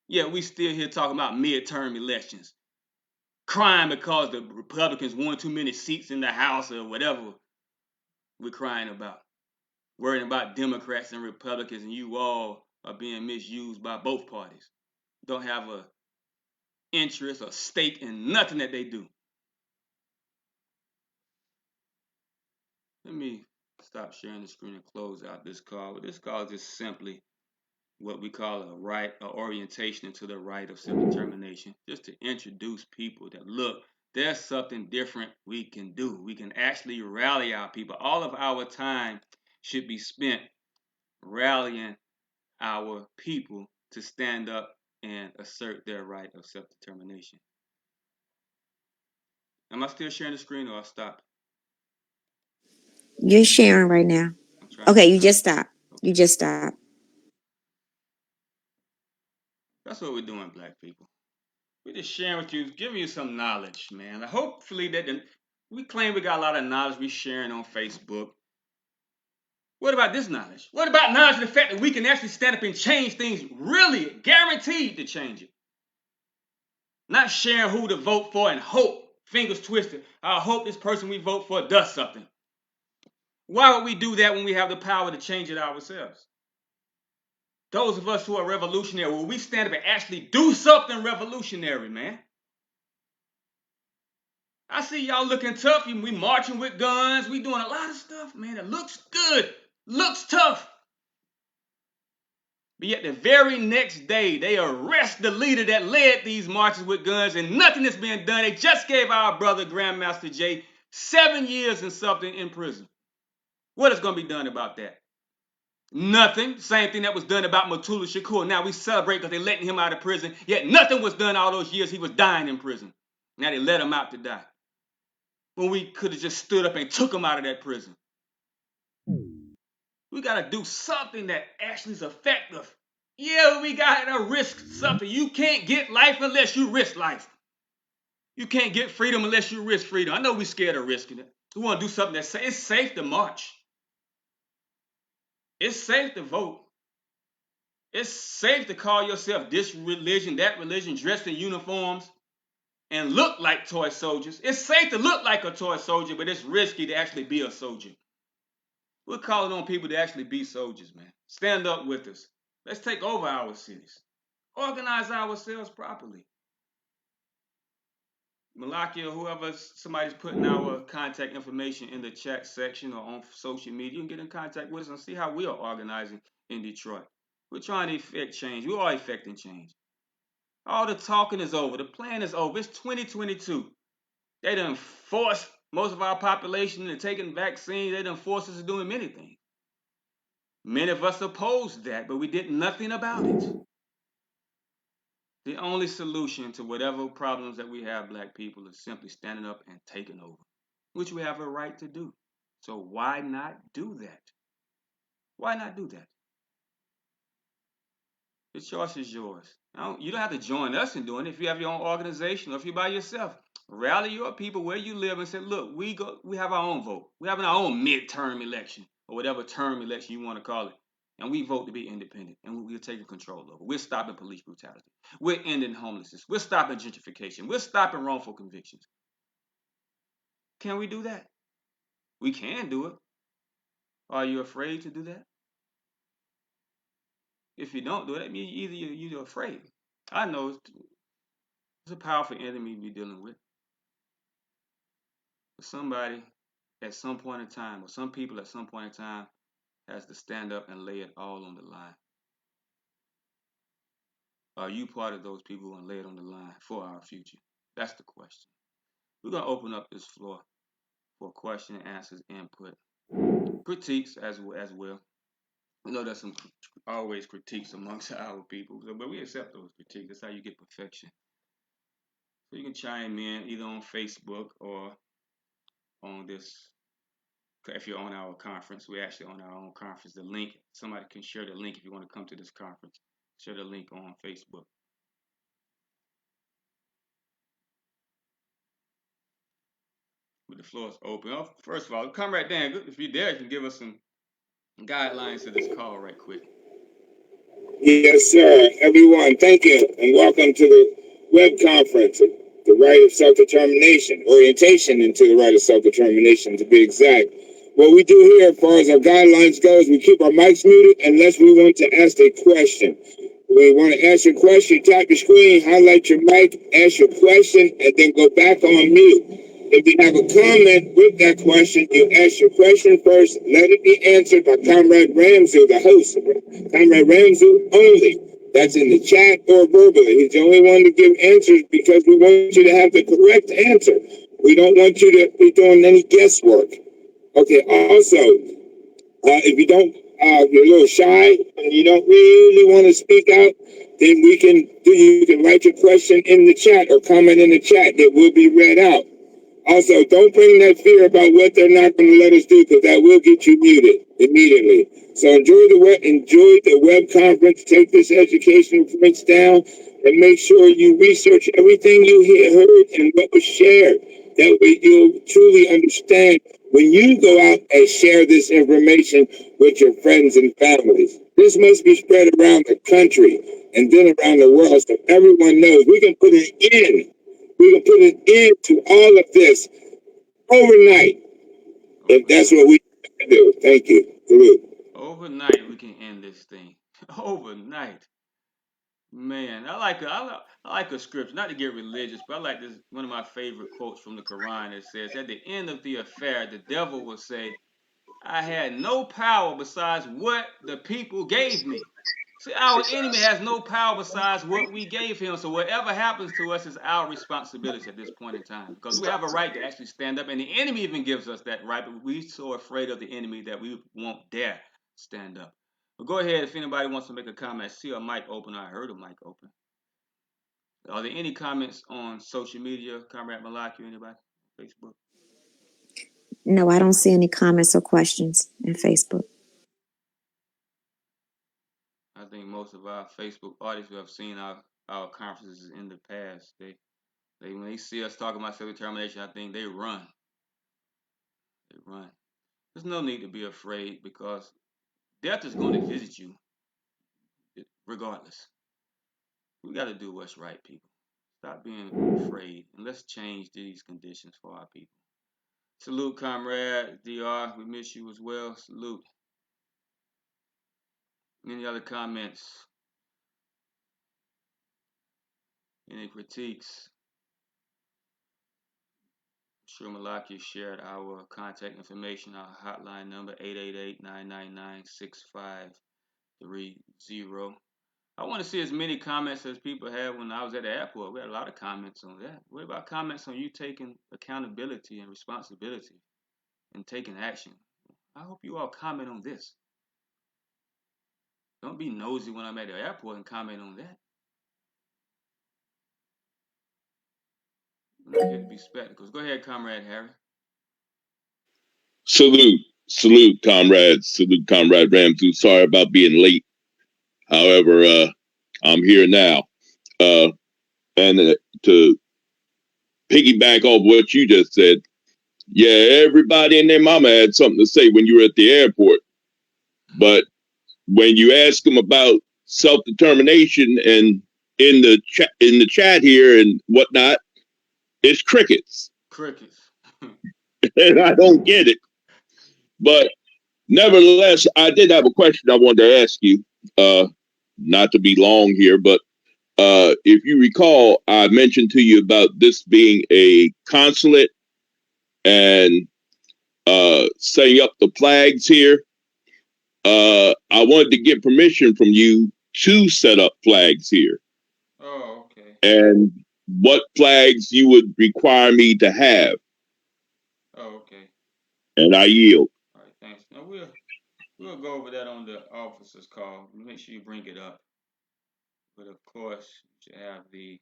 Yeah, we still here talking about midterm elections. Crying because the Republicans won too many seats in the House or whatever we're crying about. Worrying about Democrats and Republicans, and you all are being misused by both parties. Don't have a interest or stake in nothing that they do. Let me stop sharing the screen and close out this call. This call is just simply what we call a right, or orientation into the right of self-determination, just to introduce people that, look, there's something different we can do. We can actually rally our people. All of our time should be spent rallying our people to stand up and assert their right of self-determination. Am I still sharing the screen, or I stopped? You're sharing right now. Okay, you just stopped. Okay. You just stopped. That's what we're doing, black people. We're just sharing with you, giving you some knowledge, man. Hopefully that we claim we got a lot of knowledge we're sharing on Facebook. What about this knowledge? What about knowledge of the fact that we can actually stand up and change things, really guaranteed to change it? Not sharing who to vote for and hope, fingers twisted, I hope this person we vote for does something. Why would we do that when we have the power to change it ourselves? Those of us who are revolutionary, will we stand up and actually do something revolutionary, man? I see y'all looking tough. We marching with guns. We doing a lot of stuff, man. It looks good. Looks tough. But yet the very next day, they arrest the leader that led these marches with guns, and nothing is being done. They just gave our brother, Grandmaster Jay, 7 years and something in prison. What is going to be done about that? Nothing. Same thing that was done about Mutulu Shakur. Now we celebrate because they're letting him out of prison. Yet nothing was done all those years he was dying in prison. Now they let him out to die. When we could have just stood up and took him out of that prison. We got to do something that actually is effective. Yeah, we got to risk something. You can't get life unless you risk life. You can't get freedom unless you risk freedom. I know we're scared of risking it. We want to do something that's safe. It's safe to march. It's safe to vote. It's safe to call yourself this religion, that religion, dressed in uniforms and look like toy soldiers. It's safe to look like a toy soldier, but it's risky to actually be a soldier. We're calling on people to actually be soldiers, man. Stand up with us. Let's take over our cities. Organize ourselves properly. Malaki or whoever, somebody's putting our contact information in the chat section or on social media. You can get in contact with us and see how we are organizing in Detroit. We're trying to effect change. We are effecting change. All the talking is over. The plan is over. It's 2022. They done forced most of our population into taking vaccines. They done forced us to doing many things. Many of us opposed that, but we did nothing about it. The only solution to whatever problems that we have, black people, is simply standing up and taking over, which we have a right to do. So why not do that? Why not do that? The choice is yours. Now, you don't have to join us in doing it. If you have your own organization or if you're by yourself, rally your people where you live and say, look, we have our own vote. We're having our own midterm election or whatever term election you want to call it. And we vote to be independent, and we're taking control of it. We're stopping police brutality. We're ending homelessness. We're stopping gentrification. We're stopping wrongful convictions. Can we do that? We can do it. Are you afraid to do that? If you don't do it, either you're afraid. I know it's a powerful enemy we're dealing with. But somebody at some point in time, or some people at some point in time, has to stand up and lay it all on the line. Are you part of those people who want to lay it on the line for our future? That's the question. We're going to open up this floor for question and answers, input, critiques as well. We know there's some always critiques amongst our people, but we accept those critiques. That's how you get perfection. So you can chime in either on Facebook or on this. If you're on our conference, we're actually on our own conference. The link, somebody can share the link if you want to come to this conference. Share the link on Facebook. But the floor is open. Oh, first of all, come right down. If you're there, you can give us some guidelines to this call right quick. Yes, sir. Everyone, thank you, and welcome to the web conference, The Right of Self-Determination, Orientation into the Right of Self-Determination, to be exact. What we do here, as far as our guidelines go, is we keep our mics muted unless we want to ask a question. We want to ask your question, tap your screen, highlight your mic, ask your question, and then go back on mute. If you have a comment with that question, you ask your question first, let it be answered by Comrade Ramsey, the host. Comrade Ramsey only. That's in the chat or verbally. He's the only one to give answers because we want you to have the correct answer. We don't want you to be doing any guesswork. Okay, also, if you don't, you're a little shy and you don't really want to speak out, then you can write your question in the chat or comment in the chat that will be read out. Also, don't bring that fear about what they're not going to let us do, because that will get you muted immediately. So enjoy the web conference. Take this educational points down, and make sure you research everything you heard and what was shared. That way, you'll truly understand when you go out and share this information with your friends and families. This must be spread around the country and then around the world, so everyone knows. We can put an end. We can put an end to all of this overnight, if that's what we can do. Thank you. Salute. Overnight, we can end this thing. Overnight. Man, I like a scripture, not to get religious, but I like this, one of my favorite quotes from the Quran. It says, at the end of the affair, the devil will say, I had no power besides what the people gave me. See, our enemy has no power besides what we gave him. So whatever happens to us is our responsibility at this point in time, because we have a right to actually stand up, and the enemy even gives us that right, but we're so afraid of the enemy that we won't dare stand up. But go ahead, if anybody wants to make a comment. I see a mic open. I heard a mic open. Are there any comments on social media, Comrade Malaki, anybody? Facebook? No, I don't see any comments or questions in Facebook. I think most of our Facebook audience who have seen our conferences in the past, they when they see us talking about self-determination, I think they run. They run. There's no need to be afraid, because death is going to visit you regardless. We got to do what's right, people. Stop being afraid, and let's change these conditions for our people. Salute, comrade DR. We miss you as well. Salute. Any other comments? Any critiques? I'm sure Malaki shared our contact information, our hotline number 888-999-6530. I want to see as many comments as people had when I was at the airport. We had a lot of comments on that. What about comments on you taking accountability and responsibility and taking action? I hope you all comment on this. Don't be nosy when I'm at the airport and comment on that. I'm not here to be spectacles. Go ahead, Comrade Harry. Salute, comrades. Salute, Comrade Ramsey. Sorry about being late. However, I'm here now. And to piggyback off what you just said, yeah, everybody and their mama had something to say when you were at the airport. But when you ask them about self-determination and in the chat here and whatnot, it's crickets. Crickets. And I don't get it. But nevertheless, I did have a question I wanted to ask you. Not to be long here, but if you recall, I mentioned to you about this being a consulate and setting up the flags here. I wanted to get permission from you to set up flags here. Oh, okay. And what flags you would require me to have. Oh, okay. And I yield. All right, thanks. Now we'll go over that on the officer's call. Make sure you bring it up. But of course, you should have the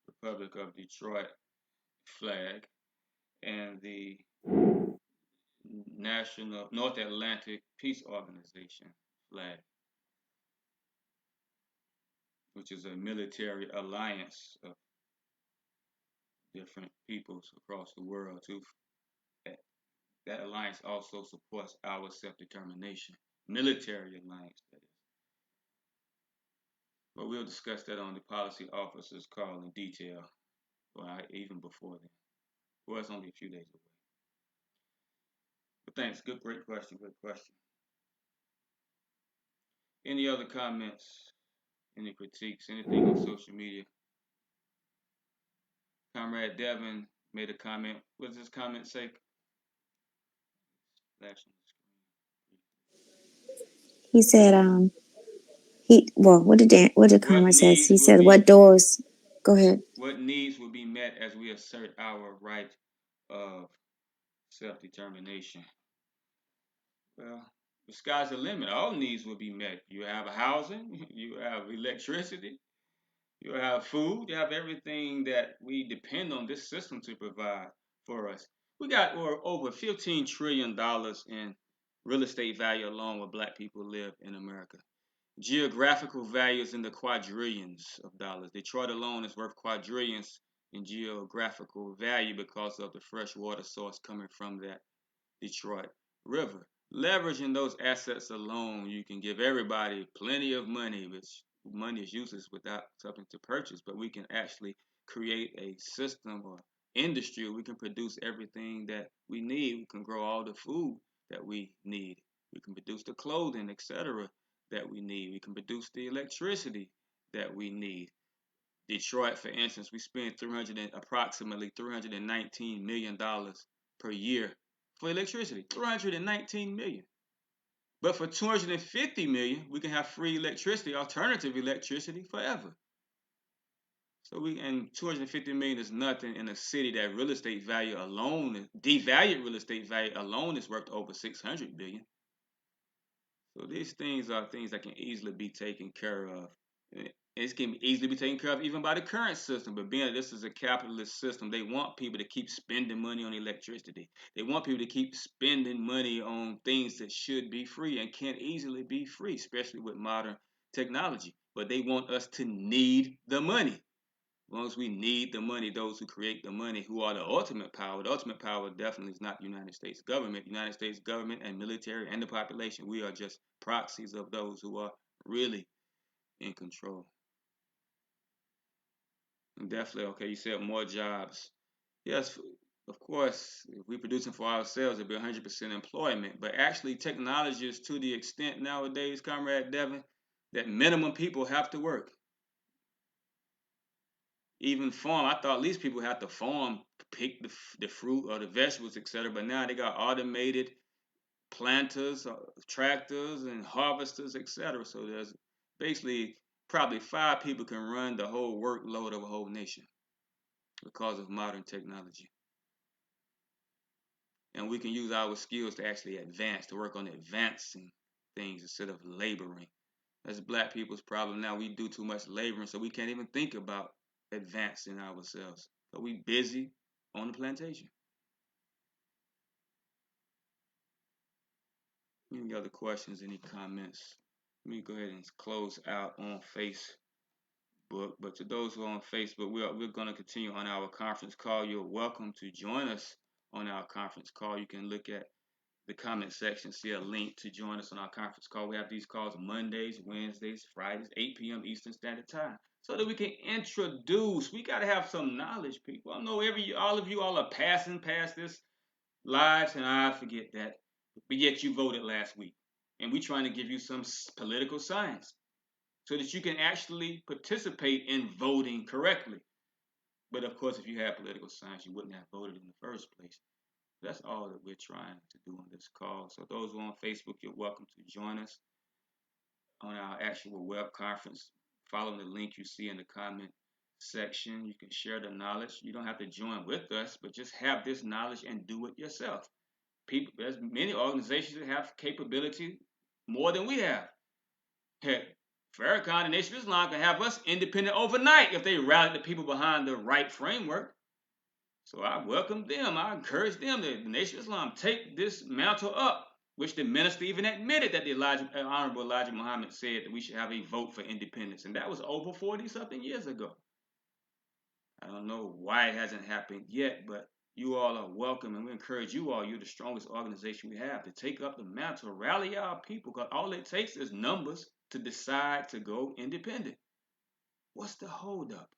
Republic of Detroit flag and the National North Atlantic Peace Organization flag, which is a military alliance of different peoples across the world too. That alliance also supports our self-determination, military alliance, that is. But we'll discuss that on the policy officer's call in detail, or even before then. Well, it's only a few days away. But thanks. Great question. Any other comments? Any critiques? Anything on social media? Comrade Devin made a comment. What does this comment say? He said, what did Comrade say? He said, what doors? Go ahead. What needs will be met as we assert our right of self-determination? Well, the sky's the limit. All needs will be met. You have housing, you have electricity, you have food, you have everything that we depend on this system to provide for us. We got over $15 trillion in real estate value alone where black people live in America. Geographical values in the quadrillions of dollars. Detroit alone is worth quadrillions in geographical value because of the fresh water source coming from that Detroit River. Leveraging those assets alone, you can give everybody plenty of money, which money is useless without something to purchase, but we can actually create a system or industry where we can produce everything that we need. We can grow all the food that we need. We can produce the clothing, etc., that we need. We can produce the electricity that we need. Detroit, for instance, we spend approximately $319 million per year for electricity. $319 million. But for $250 million, we can have free electricity, alternative electricity forever. So $250 million is nothing in a city that real estate value alone, devalued real estate value alone is worth over $600 billion. So these things are things that can easily be taken care of. It can easily be taken care of even by the current system. But being that this is a capitalist system, they want people to keep spending money on electricity. They want people to keep spending money on things that should be free and can't easily be free, especially with modern technology. But they want us to need the money. As long as we need the money, those who create the money, who are the ultimate power definitely is not the United States government. The United States government and military and the population, we are just proxies of those who are really in control. And definitely, okay, you said more jobs. Yes, of course, if we're producing for ourselves, it'd be 100% employment. But actually, technology is to the extent nowadays, Comrade Devin, that minimum people have to work. Even farm, I thought at least people have to farm, pick the fruit or the vegetables, etc. But now they got automated planters, tractors, and harvesters, etc. So there's basically probably 5 people can run the whole workload of a whole nation because of modern technology. And we can use our skills to actually advance, to work on advancing things instead of laboring. That's Black people's problem now. We do too much laboring, so we can't even think about advancing ourselves. So we busy on the plantation. Any other questions, any comments? Let me go ahead and close out on Facebook. But to those who are on Facebook, we're going to continue on our conference call. You're welcome to join us on our conference call. You can look at the comment section, see a link to join us on our conference call. We have these calls Mondays, Wednesdays, Fridays, 8 p.m. Eastern Standard Time, so that we can introduce. We got to have some knowledge, people. I know all of you are passing past this lives, and I forget that. But yet you voted last week, and we're trying to give you some political science so that you can actually participate in voting correctly. But of course, if you had political science, you wouldn't have voted in the first place. That's all that we're trying to do on this call. So those who are on Facebook, you're welcome to join us on our actual web conference. Follow the link you see in the comment section. You can share the knowledge. You don't have to join with us, but just have this knowledge and do it yourself. People, there's many organizations that have capability more than we have. Heck, Farrakhan and Nation of Islam can have us independent overnight if they rally the people behind the right framework. So I welcome them. I encourage them that the Nation of Islam take this mantle up, which the minister even admitted that the Honorable Elijah Muhammad said that we should have a vote for independence. And that was over 40-something years ago. I don't know why it hasn't happened yet, but you all are welcome, and we encourage you all. You're the strongest organization we have to take up the mantle, rally our people, because all it takes is numbers to decide to go independent. What's the holdup?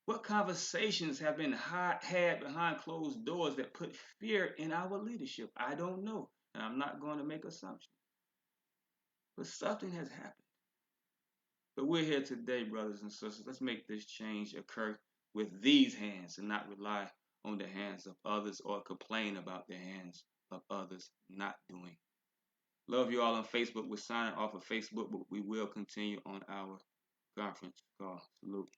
What conversations have been had behind closed doors that put fear in our leadership? I don't know, and I'm not going to make assumptions. But something has happened. But we're here today, brothers and sisters. Let's make this change occur with these hands and not rely on the hands of others or complain about the hands of others not doing. Love you all on Facebook. We're signing off of Facebook, but we will continue on our conference call. Salute.